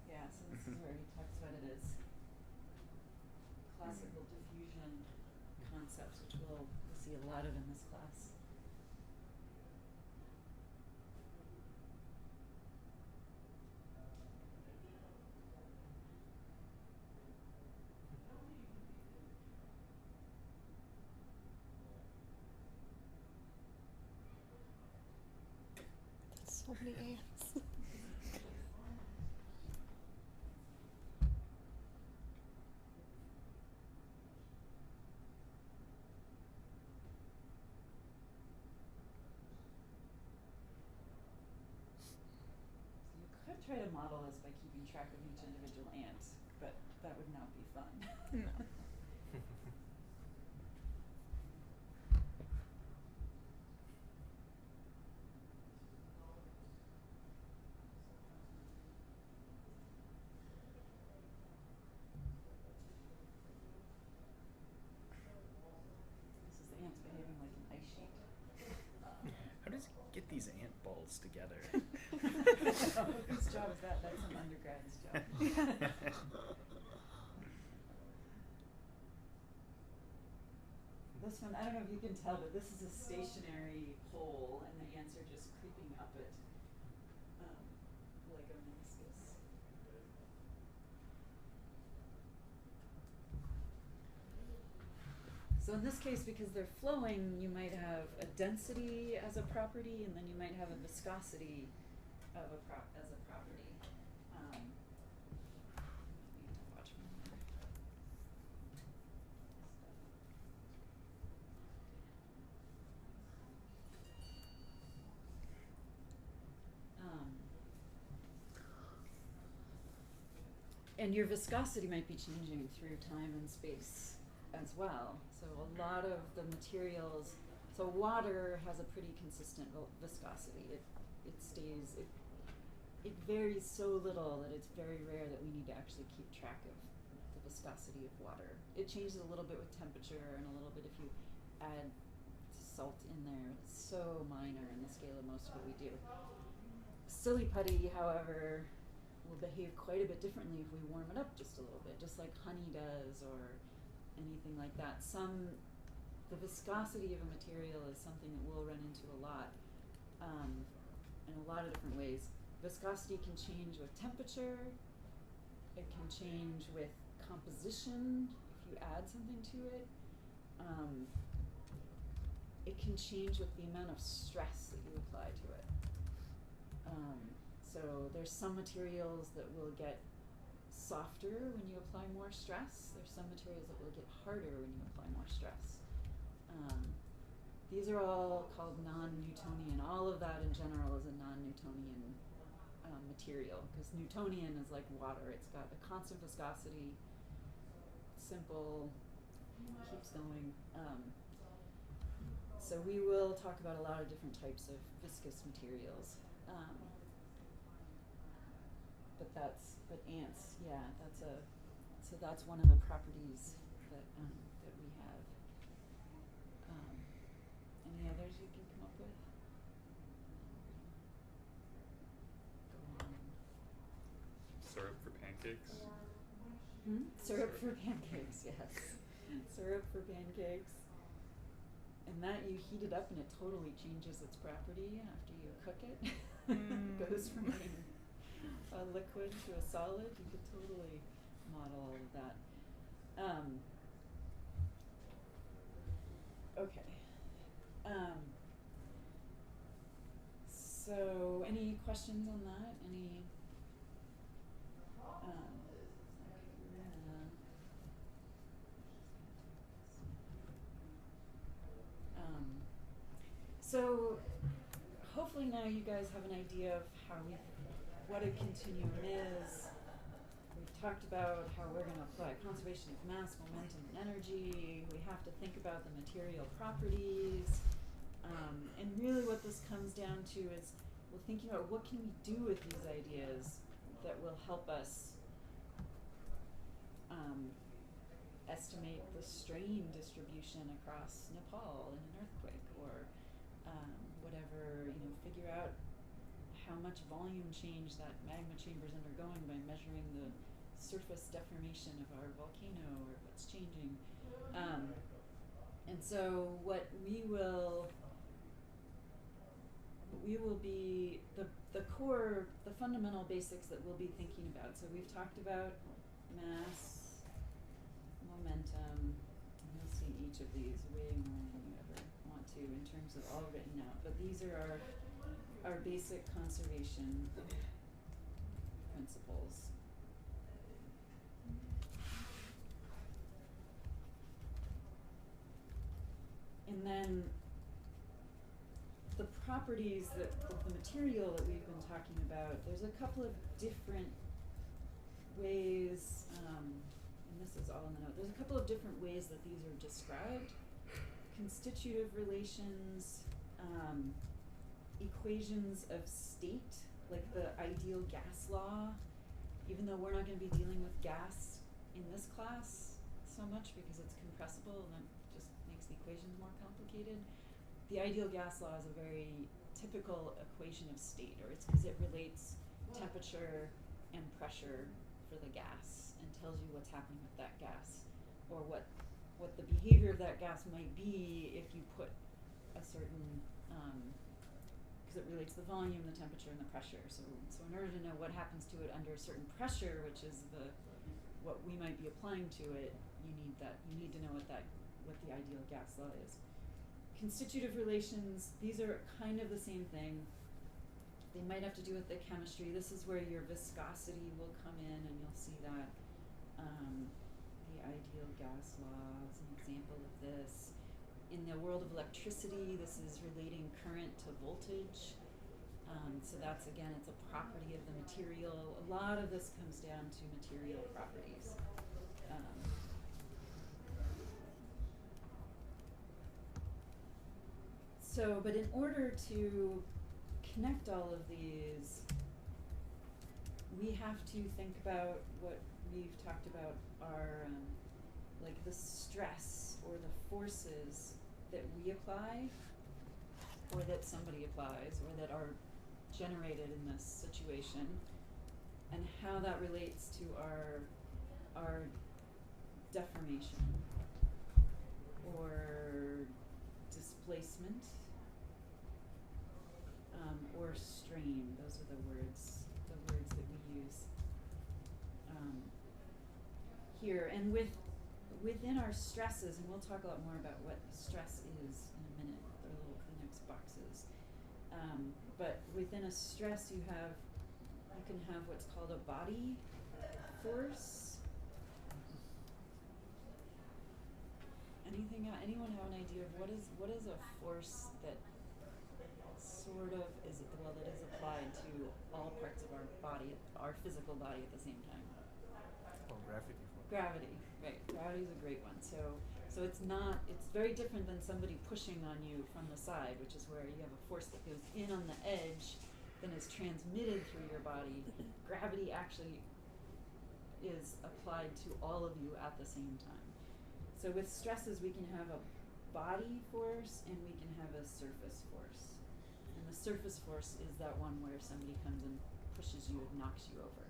Yeah, so this is where he talks about it as classical diffusion concepts, which we'll see a lot of in this class. That's so many ants. So you could try to model this by keeping track of each individual ant, but that would not be fun. No. This is the ants behaving like an ice sheet. How does he get these ant balls together? Whose job is that? That's some undergrad's job. This one, I don't know if you can tell, but this is a stationary pole, and the ants are just creeping up it, like a meniscus. So in this case, because they're flowing, you might have a density as a property, and then you might have a viscosity of as a property. You have to watch me here. And your viscosity might be changing through time and space as well. So a lot of the materials, so water has a pretty consistent viscosity. It stays, it varies so little that it's very rare that we need to actually keep track of the viscosity of water. It changes a little bit with temperature and a little bit if you add salt in there. It's so minor in the scale of most of what we do. Silly putty, however, will behave quite a bit differently if we warm it up just a little bit, just like honey does or anything like that. The viscosity of a material is something that we'll run into a lot in a lot of different ways. Viscosity can change with temperature. It can change with composition if you add something to it. It can change with the amount of stress that you apply to it. So there's some materials that will get softer when you apply more stress. There's some materials that will get harder when you apply more stress. These are all called non-Newtonian. All of that in general is a non-Newtonian material, because Newtonian is like water. It's got a constant viscosity, simple, keeps going. So we will talk about a lot of different types of viscous materials. But ants, yeah, that's one of the properties that we have. Any others you can come up with? Go on. Syrup for pancakes. Syrup for pancakes, yes. Syrup for pancakes. And that you heat it up and it totally changes its property after you cook it. It goes from being a liquid to a solid. You could totally model all of that. Okay. So any questions on that? Any so hopefully now you guys have an idea of what a continuum is. We've talked about how we're going to apply conservation of mass, momentum, and energy. We have to think about the material properties. And really what this comes down to is we're thinking about what can we do with these ideas that will help us estimate the strain distribution across Nepal in an earthquake, or whatever, figure out how much volume change that magma chamber is undergoing by measuring the surface deformation of our volcano, or what's changing. And so what we will be the core, the fundamental basics that we'll be thinking about. So we've talked about mass, momentum, and you'll see each of these way more than you ever want to in terms of all written out. But these are our basic conservation principles. And then the properties of the material that we've been talking about, there's a couple of different ways, and this is all in the note, there's a couple of different ways that these are described. Constitutive relations, equations of state, like the ideal gas law, even though we're not going to be dealing with gas in this class so much because it's compressible and that just makes the equations more complicated. The ideal gas law is a very typical equation of state, or it's because it relates temperature and pressure for the gas and tells you what's happening with that gas, or what the behavior of that gas might be if you put a certain, because it relates the volume, the temperature, and the pressure. So in order to know what happens to it under a certain pressure, which is what we might be applying to it, you need to know what the ideal gas law is. Constitutive relations, these are kind of the same thing. They might have to do with the chemistry. This is where your viscosity will come in, and you'll see that. The ideal gas law is an example of this. In the world of electricity, this is relating current to voltage. So that's, again, it's a property of the material. A lot of this comes down to material properties. But in order to connect all of these, we have to think about what we've talked about are like the stress or the forces that we apply, or that somebody applies, or that are generated in this situation, and how that relates to our deformation or displacement. Or strain, those are the words that we use here. And within our stresses, and we'll talk a lot more about what stress is in a minute, the little Kleenex boxes. But within a stress, you can have what's called a body force. Anyone have an idea of what is a force that sort of that is applied to all parts of our body, our physical body at the same time? Oh, gravity. Gravity, right. Gravity is a great one. So it's very different than somebody pushing on you from the side, which is where you have a force that goes in on the edge, then is transmitted through your body. Gravity actually is applied to all of you at the same time. So with stresses, we can have a body force and we can have a surface force. And the surface force is that one where somebody comes and pushes you and knocks you over.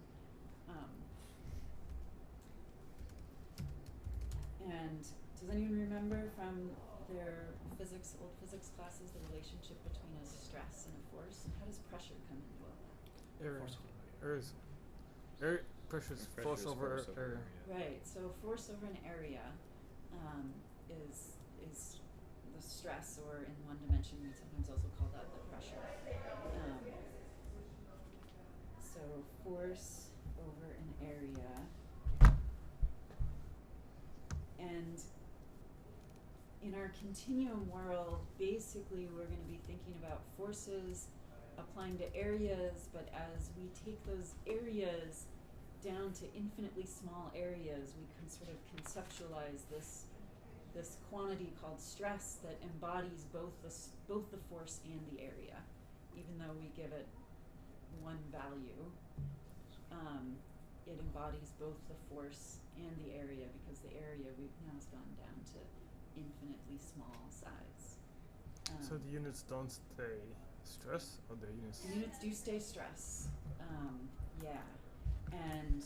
And does anyone remember from their old physics classes, the relationship between a stress and a force? And how does pressure come into it? Air pressure is force over area. Right. So force over an area is the stress, or in one dimension, we sometimes also call that the pressure. So force over an area. And in our continuum world, basically we're going to be thinking about forces applying to areas, but as we take those areas down to infinitely small areas, we can sort of conceptualize this quantity called stress that embodies both the force and the area, even though we give it one value. It embodies both the force and the area, because the area we've now has gone down to infinitely small size. So the units don't stay stress, or the units? The units do stay stress. Yeah, and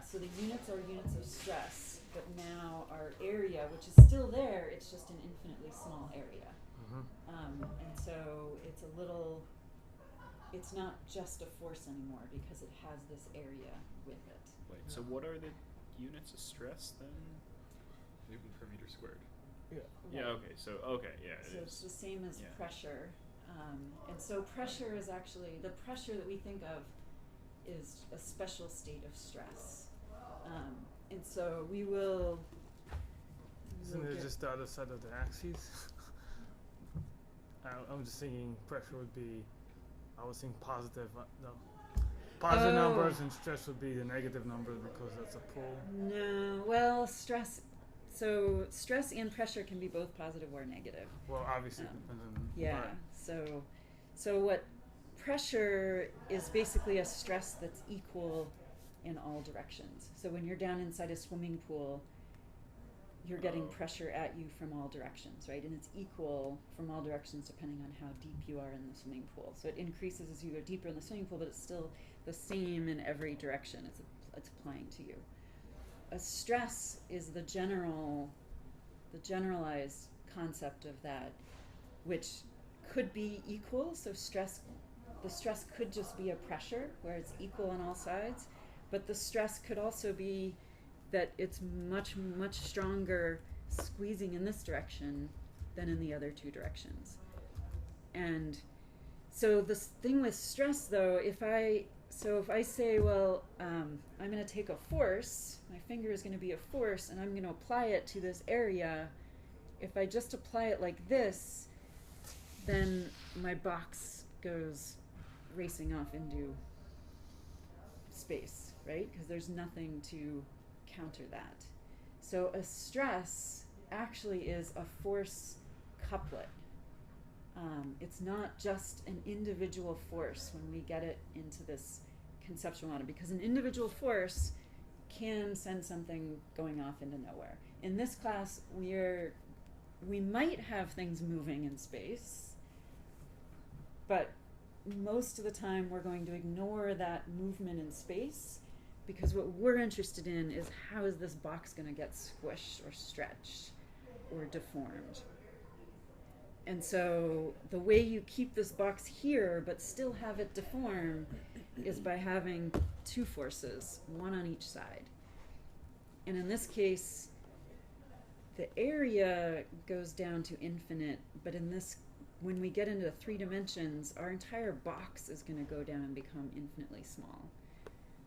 so the units are units of stress, but now our area, which is still there, it's just an infinitely small area. And so it's not just a force anymore, because it has this area with it. Wait, so what are the units of stress then? Newton per meter squared. Yeah. Yeah, okay, so, yeah, So it it's is. the same as Yeah. pressure. And so pressure is actually, the pressure that we think of is a special state of stress. And so we will Isn't it get- just the other side of the axis? I'm just thinking pressure would be, I was thinking positive, no. Positive Oh. numbers, and stress would be the negative numbers, because that's a pull. No, well, stress and pressure can be both positive or negative. Well, obviously, Um, and then, Yeah. So what pressure is basically a stress that's equal in all directions. So when you're down inside a swimming pool, you're getting pressure at you from all directions, right? And it's equal from all directions depending on how deep you are in the swimming pool. So it increases as you go deeper in the swimming pool, but it's still the same in every direction it's applying to you. A stress is the generalized concept of that, which could be equal. So the stress could just be a pressure where it's equal on all sides, but the stress could also be that it's much, much stronger squeezing in this direction than in the other two directions. And so this thing with stress, though, if I say, well, I'm going to take a force, my finger is going to be a force, and I'm going to apply it to this area. If I just apply it like this, then my box goes racing off into space, right? Because there's nothing to counter that. So a stress actually is a force couplet. It's not just an individual force when we get it into this conceptual model, because an individual force can send something going off into nowhere. In this class, we might have things moving in space, but most of the time we're going to ignore that movement in space, because what we're interested in is how is this box going to get squished or stretched or deformed. And so the way you keep this box here but still have it deform is by having two forces, one on each side. And in this case, the area goes down to infinite, but when we get into 3 dimensions, our entire box is going to go down and become infinitely small.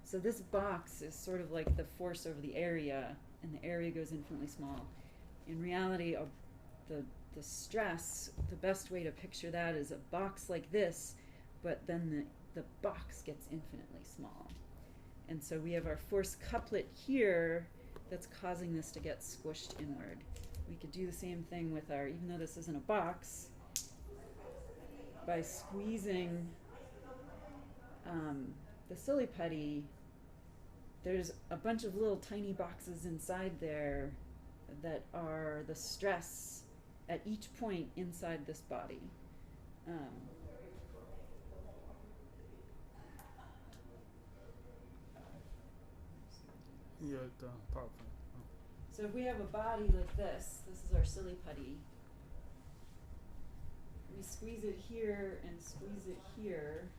So this box is sort of like the force over the area, and the area goes infinitely small. In reality, the stress, the best way to picture that is a box like this, but then the box gets infinitely small. And so we have our force couplet here that's causing this to get squished inward. We could do the same thing with even though this isn't a box, by squeezing the silly putty, there's a bunch of little tiny boxes inside there that are the stress at each point inside this body. Yeah, the PowerPoint. So if we have a body like this is our silly putty. We squeeze it here and squeeze it here.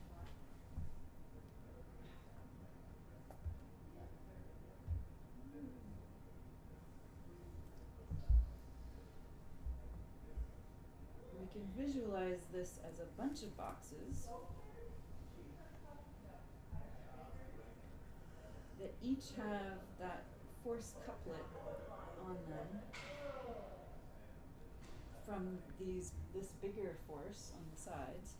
We can visualize this as a bunch of boxes. that each have that force couplet on them from this bigger force on the sides.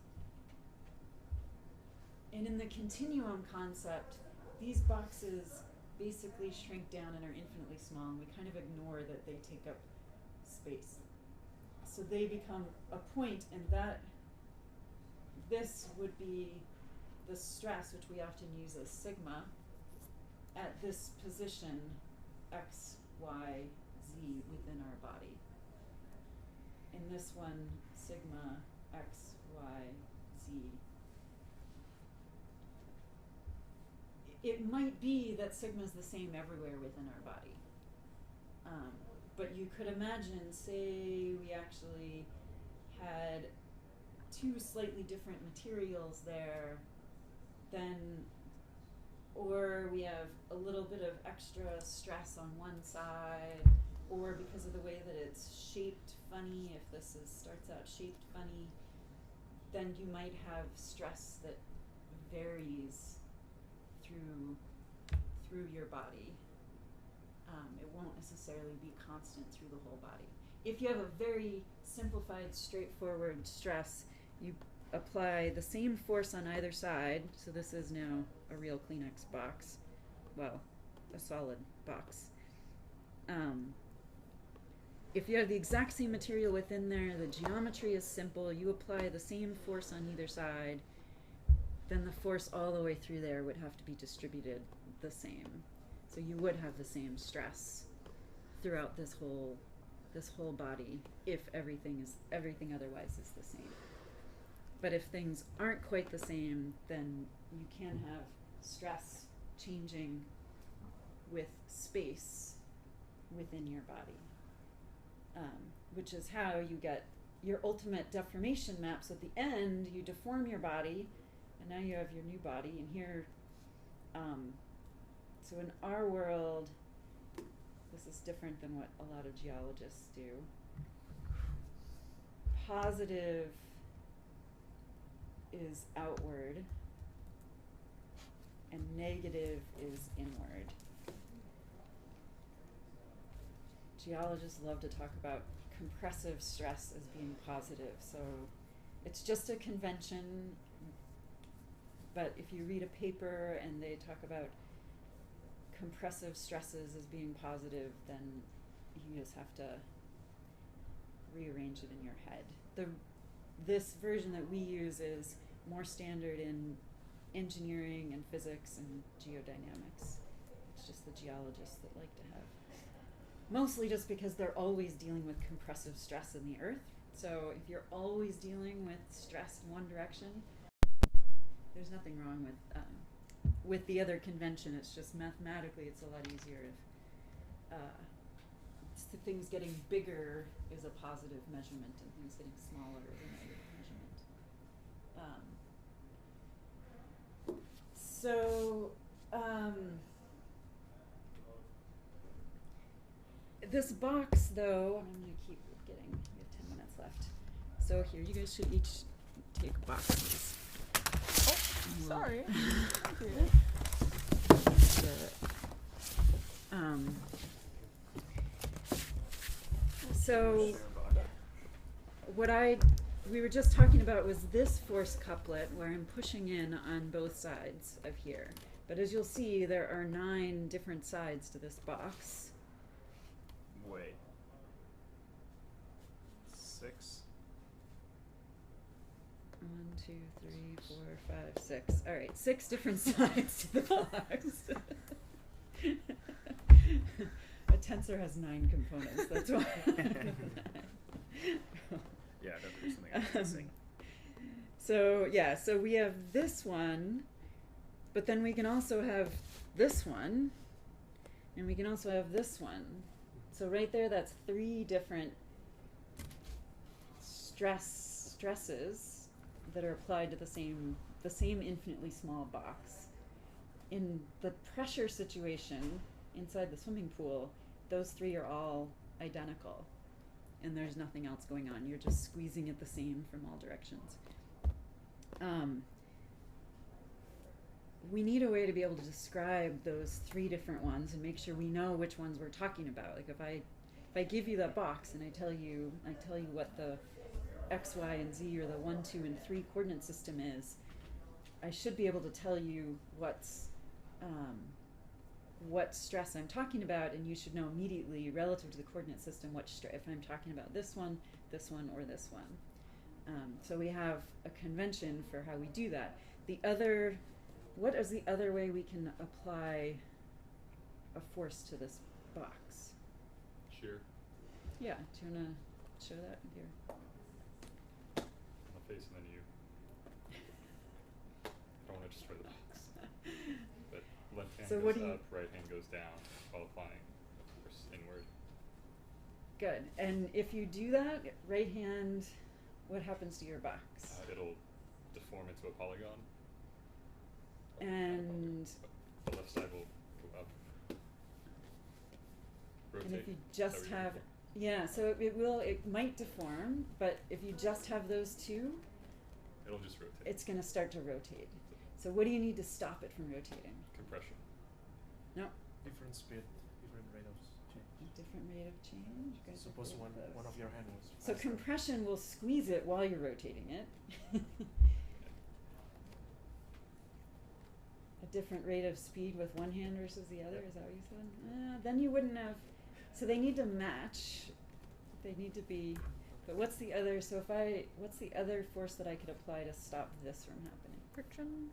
And in the continuum concept, these boxes basically shrink down and are infinitely small, and we kind of ignore that they take up space. So they become a point, and this would be the stress, which we often use as sigma, at this position, x, y, z, within our body. In this one, sigma, x, y, z. It might be that sigma is the same everywhere within our body. But you could imagine, say we actually had two slightly different materials there, then, or we have a little bit of extra stress on one side, or because of the way that it's shaped funny, if this starts out shaped funny, then you might have stress that varies through your body. It won't necessarily be constant through the whole body. If you have a very simplified, straightforward stress, you apply the same force on either side. So this is now a real Kleenex box. Well, a solid box. If you have the exact same material within there, the geometry is simple, you apply the same force on either side, then the force all the way through there would have to be distributed the same. So you would have the same stress throughout this whole body if everything otherwise is the same. But if things aren't quite the same, then you can have stress changing with space within your body, which is how you get your ultimate deformation maps. At the end, you deform your body, and now you have your new body. And here, so in our world, this is different than what a lot of geologists do. Positive is outward, and negative is inward. Geologists love to talk about compressive stress as being positive, so it's just a convention, but if you read a paper and they talk about compressive stresses as being positive, then you just have to rearrange it in your head. This version that we use is more standard in engineering and physics and geodynamics. It's just the geologists that like to have, mostly just because they're always dealing with compressive stress in the earth. So if you're always dealing with stress in one direction, there's nothing wrong with the other convention. It's just mathematically it's a lot easier if things getting bigger is a positive measurement and things getting smaller is a negative measurement. This box, though, I'm going to keep getting, we have 10 minutes left. So here, you guys should each take boxes. Oh, sorry. Thank you. So what we were just talking about was this force couplet where I'm pushing in on both sides of here. But as you'll see, there are 9 different sides to this box. Wait. 6? 1, 2, 3, 4, 5, 6. All right, 6 different sides to the box. A tensor has 9 components. That's why. Yeah, definitely something I'm missing. So we have this one, but then we can also have this one, and we can also have this one. So right there, that's 3 different stresses that are applied to the same infinitely small box. In the pressure situation inside the swimming pool, those 3 are all identical, and there's nothing else going on. You're just squeezing it the same from all directions. we need a way to be able to describe those three different ones and make sure we know which ones we're talking about. Like if I give you that box and I tell you what the X, Y, and Z or the 1, 2, and 3 coordinate system is, I should be able to tell you what stress I'm talking about, and you should know immediately relative to the coordinate system if I'm talking about this one, or this one. So we have a convention for how we do that. What is the other way we can apply a force to this box? Shear. Yeah, do you want to show that with your... I'll face and then you. I don't want to destroy the box. But left hand So what goes do you- up, right hand goes down while applying force inward. Good. And if you do that, right hand, what happens to your box? It'll deform into a polygon. And The left side will go up. Rotate. and if you Is that just what you're have, looking for? it might deform, but if you just have those two, It'll just rotate. it's going to start to rotate. So what do you need to stop it from rotating? Compression. No, Different speed, different rate of change. a different rate of change. You guys are Suppose very one close. of your hand was So faster. compression will squeeze it while you're rotating it. A different rate of speed with one hand versus the other, is that what you said? Then you wouldn't have, so they need to match. They need to be, but what's the other force that I could apply to stop this from happening? Friction.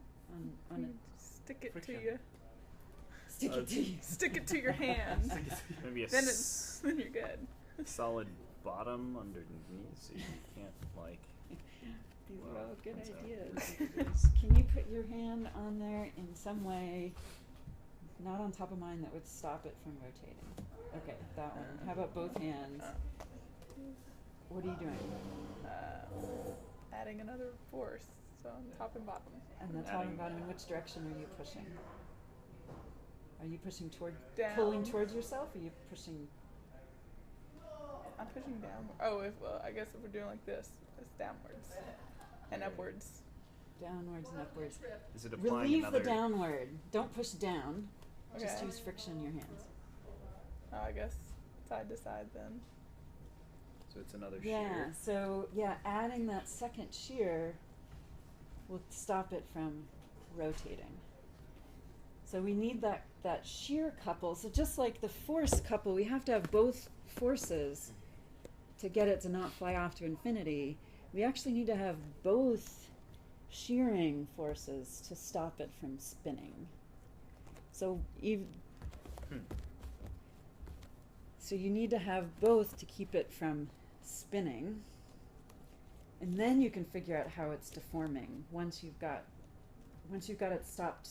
On You a, stick it Friction. to you. stick it to you. Stick it to your hand. Maybe a then you're good. solid bottom underneath, so you can't like. These are Well, all good that's how ideas. it is. Can you put your hand on there in some way, not on top of mine, that would stop it from rotating? Okay, that one. How about both hands? What are you doing? Adding another force, so on top and bottom. And the top and bottom, in which direction are you pushing? Are you pushing pulling Down. towards yourself, or are you pushing? I'm pushing down. Oh, I guess if we're doing like this, it's downwards and upwards. Downwards and upwards. Is it applying Relieve another? the downward. Don't push down. Just Okay. use friction in your hands. Oh, I guess side to side then. So it's another Yeah, shear. so adding that second shear will stop it from rotating. So we need that shear couple. So just like the force couple, we have to have both forces to get it to not fly off to infinity. We actually need to have both shearing forces to stop it from spinning. So so you need to have both to keep it from spinning, and then you can figure out how it's deforming once you've got it stopped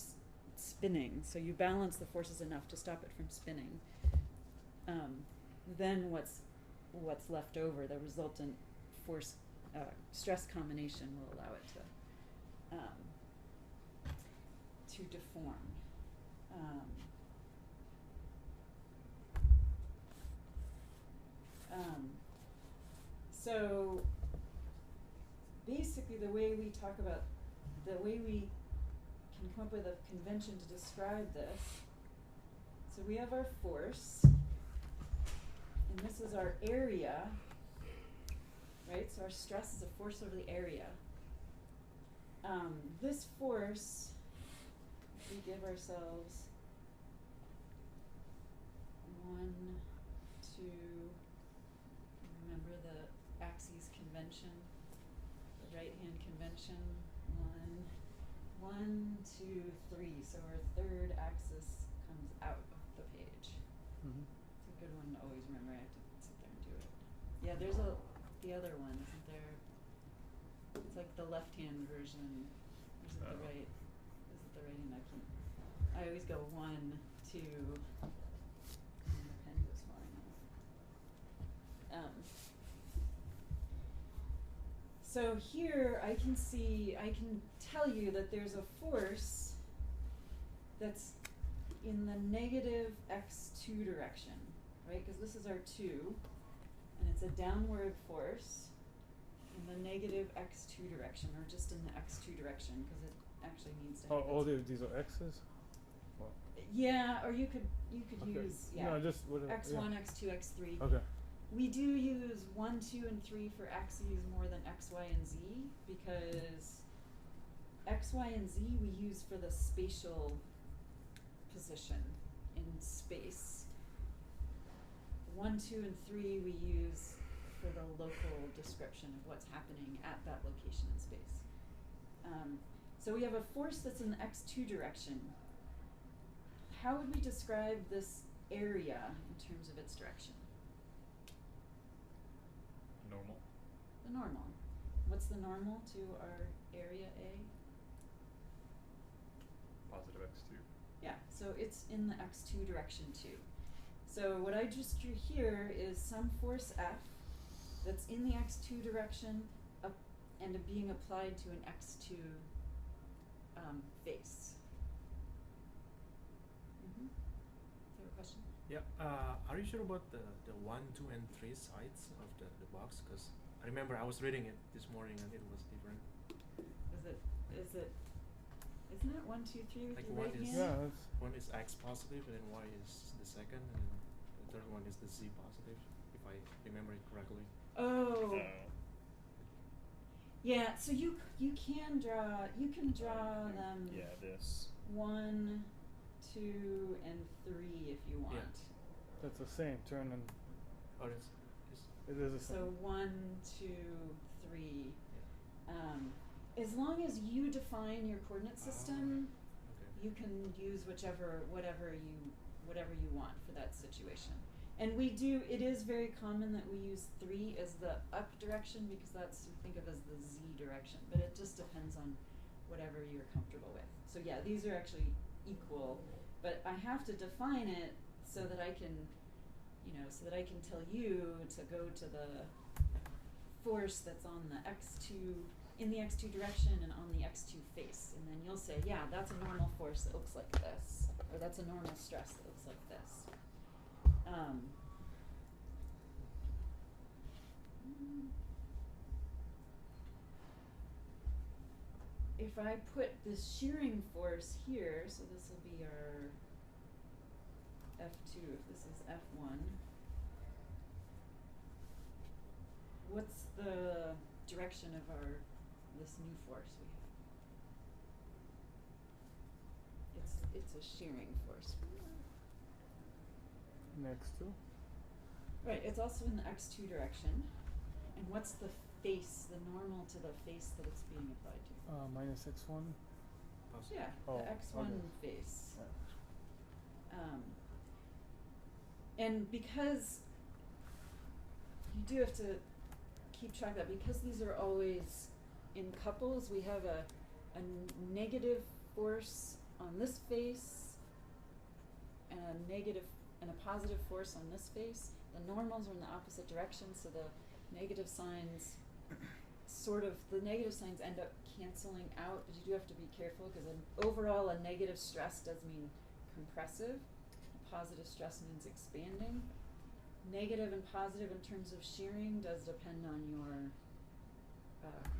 spinning. So you balance the forces enough to stop it from spinning. Then what's left over, the resultant force stress combination, will allow it to deform. So basically the way we can come up with a convention to describe this, so we have our force, and this is our area, right? So our stress is a force over the area. This force, we give ourselves 1, 2, remember the axes convention, the right hand convention, 1, 2, 3. So our third axis comes out of the page. Mm-hmm. It's a good one to always remember. I have to sit there and do it. Yeah, there's the other one, isn't there? It's like the left hand version. Or is it the right? Is it the right hand? I always go 1, 2, and the pen goes flying off. So here I can tell you that there's a force that's in the negative x2 direction, right? Because this is our 2, and it's a downward force in the negative x2 direction, or just in the x2 direction, because actually needs to Oh, have all its- these are X's? Yeah, or you could Okay. use No, just whatever. x1, x2, x3. Yeah. Okay. We do use 1, 2, and 3 for axes more than x, y, and z because x, y, and z we use for the spatial position in space. 1, 2, and 3 we use for the local description of what's happening at that location in space. So we have a force that's in the x2 direction. How would we describe this area in terms of its direction? Normal. The normal. What's the normal to our area A? Positive x2. Yeah, so it's in the x2 direction too. So what I just drew here is some force F that's in the x2 direction and being applied to an x2 face. Mm-hmm. Is there a question? Yeah. Are you sure about the 1, 2, and 3 sides of the box? Because I remember I was reading it this morning and it was different. Isn't it 1, 2, 3 with Like your one right is- hand? Yeah, that's One is x positive and then y is the second, and then the third one is the z positive, if I remember it correctly. Oh. Oh. Yeah, so you can draw them Yeah, this. 1, 2, and 3 if you want. that's the same turn and Or is it is the So same. 1, 2, 3. As long as you define your coordinate system, okay. you can use whatever you want for that situation. And it is very common that we use 3 as the up direction because that's we think of as the z direction, but it just depends on whatever you're comfortable with. So yeah, these are actually equal, but I have to define it so that I can tell you to go to the force that's on the in the x2 direction and on the x2 face, and then you'll say, yeah, that's a normal force that looks like this, or that's a normal stress that looks like this. If I put this shearing force here, so this will be our F2 if this is F1, what's the direction of this new force we have? It's a shearing force. Next two. Right, it's also in the x2 direction. And what's the face, the normal to the face that it's being applied to? Minus x1. Positive. Yeah, Oh, the x1 okay. face. Yeah. And because you do have to keep track of that, because these are always in couples, we have a negative force on this face and a positive force on this face. The normals are in the opposite direction, so the negative signs end up canceling out, but you do have to be careful because overall a negative stress does mean compressive. A positive stress means expanding. Negative and positive in terms of shearing does depend on your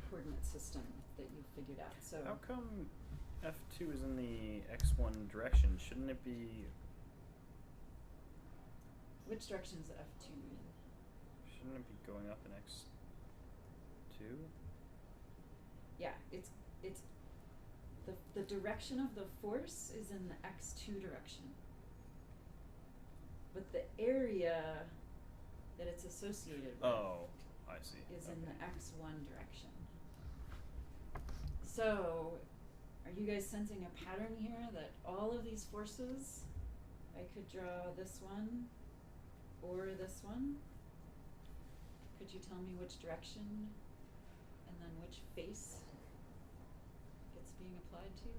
coordinate system that you've figured out. So How come F2 is in the x1 direction? Shouldn't it be? which direction is F2 in? Shouldn't it be going up in x2? Yeah, it's the direction of the force is in the x2 direction. But the area that it's associated with Oh, I see. is in Okay. the x1 direction. So, are you guys sensing a pattern here that all of these forces, I could draw this one or this one? Could you tell me which direction and then which face it's being applied to?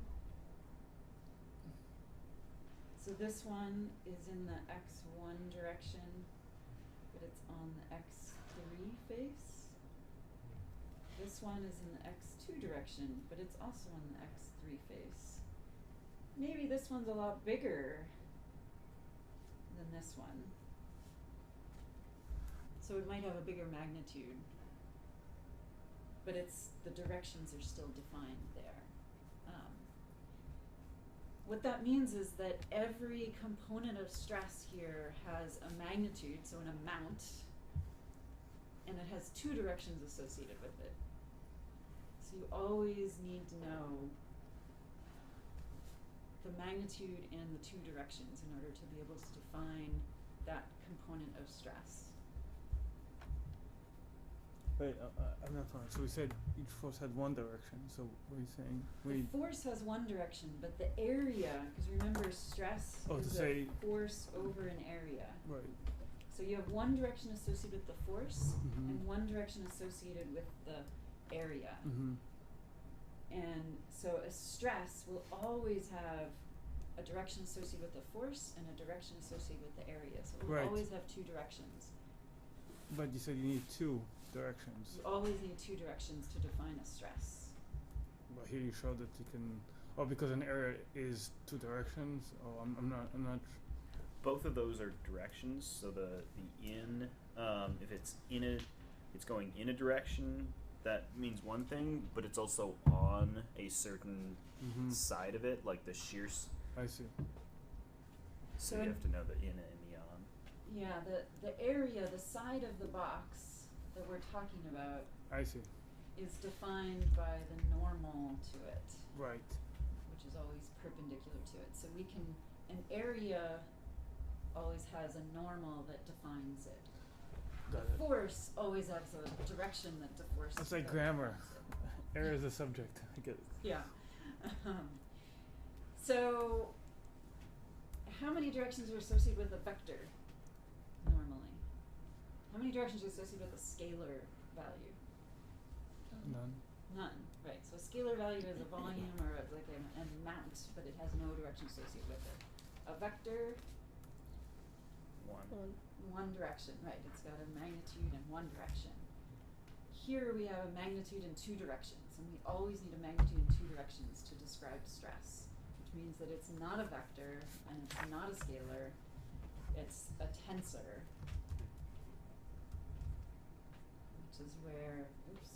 So this one is in the x1 direction, but it's on the x3 face. This one is in the x2 direction, but it's also on the x3 face. Maybe this one's a lot bigger than this one. So it might have a bigger magnitude, but the directions are still defined there. What that means is that every component of stress here has a magnitude, so an amount, and it has two directions associated with it. So you always need to know the magnitude and the two directions in order to be able to define that component of stress. Wait, I'm not following. So we said each force had one direction. So what are you saying? The force has one direction, but the area, because remember stress is a force over an area. Right. So you have one direction associated with the force Mhm. and one direction associated with the area. Mhm. And so a stress will always have a direction associated with the force and a direction associated with the area. So it will Right. always have two directions. But you said you need two directions. You always need two directions to define a stress. But here you showed that you can. Oh, because an area is two directions. Oh, I'm not. Both of those are directions. So the in, if it's it's going in a direction. That means one thing, but it's also on a certain Mhm. side of it, like the shear. I see. So So you in- have to know the in and the on. Yeah, the area, the side of the box that we're talking about I see. is defined by the normal to it, Right. which is always perpendicular to it. So we can, an area always has a normal that defines it. Got The it. force always has a direction that the force. It's like that grammar. defines it. Area is a subject. I get it. Yeah. So, how many directions are associated with a vector normally? How many directions are associated with a scalar value? None. None, right. So a scalar value is a volume or like an amount, but it has no direction associated with it. A vector, One. one direction, right. It's got a magnitude in one direction. Here we have a magnitude in two directions, and we always need a magnitude in two directions to describe stress, which means that it's not a vector and it's not a scalar, it's a tensor, which is where, oops.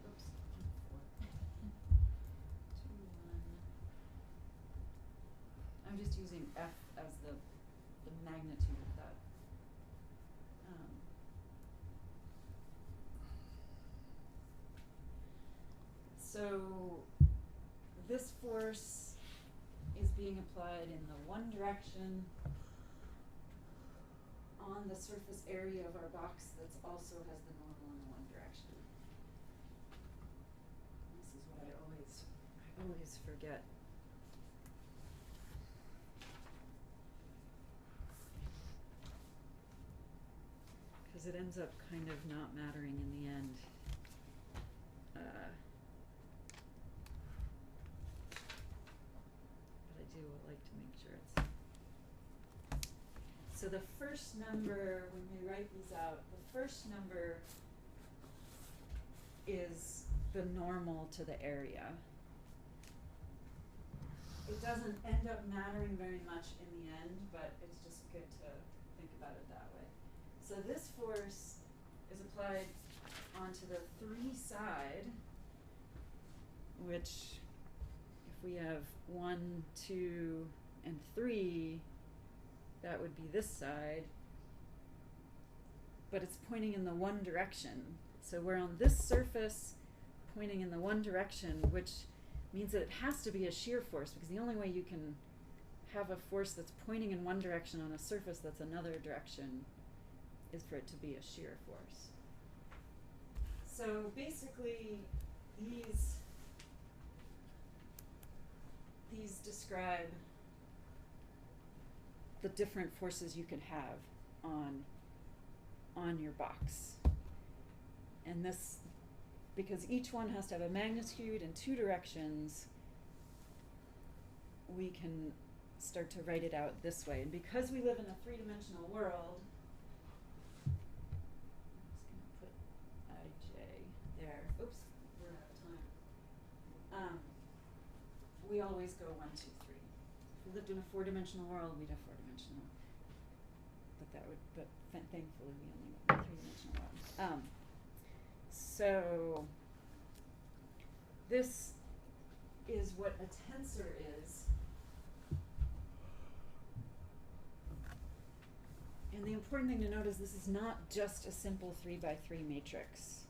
Oops, 4. 2, 1. I'm just using F as the magnitude of that. So this force is being applied in the one direction on the surface area of our box that also has the normal in the one direction. This is what I always forget. Because it ends up kind of not mattering in the end. But I do like to make sure it's. So the first number, when we write these out, the first number is the normal to the area. It doesn't end up mattering very much in the end, but it's just good to think about it that way. So this force is applied onto the 3 side, which if we have 1, 2, and 3, that would be this side, but it's pointing in the one direction. So we're on this surface pointing in the one direction, which means that it has to be a shear force, because the only way you can have a force that's pointing in one direction on a surface that's another direction is for it to be a shear force. So basically these describe the different forces you can have on your box. And this, because each one has to have a magnitude in 2 directions, we can start to write it out this way. And because we live in a 3-dimensional world, there. Oops, we're out of time. We always go 1, 2, 3. If we lived in a 4-dimensional world, we'd have 4-dimensional. But thankfully we only live in a 3-dimensional world. So this is what a tensor is. And the important thing to note is this is not just a simple 3x3 matrix.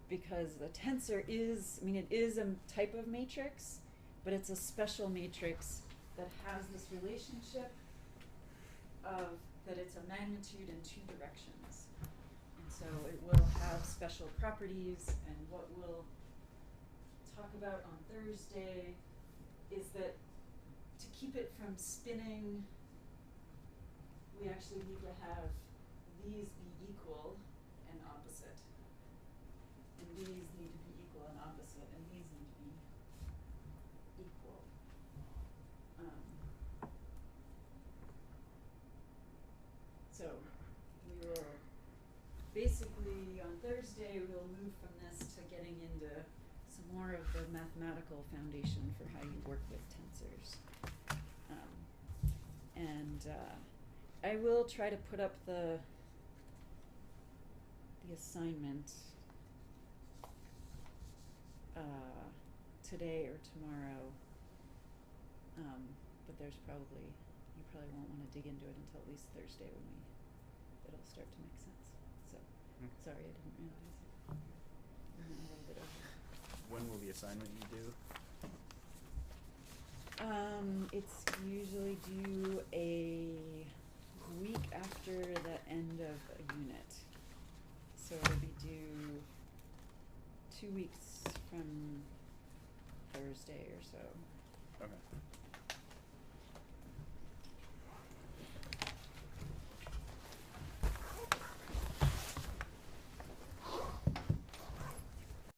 Because the tensor is, it is a type of matrix, but it's a special matrix that has this relationship of that it's a magnitude in 2 directions. And so it will have special properties, and what we'll talk about on Thursday is that to keep it from spinning, we actually need to have these be equal and opposite. And these need to be equal and opposite, and these need to be equal. So we will basically, on Thursday, we'll move from this to getting into some more of the mathematical foundation for how you work with tensors. I will try to put up the assignment today or tomorrow, but you probably won't want to dig into it until at least Thursday when it'll start to make sense. So, sorry, I didn't realize we went a little bit over. When will the assignment be due? It's usually due a week after the end of a unit. So it'll be due 2 weeks from Thursday or so. Okay.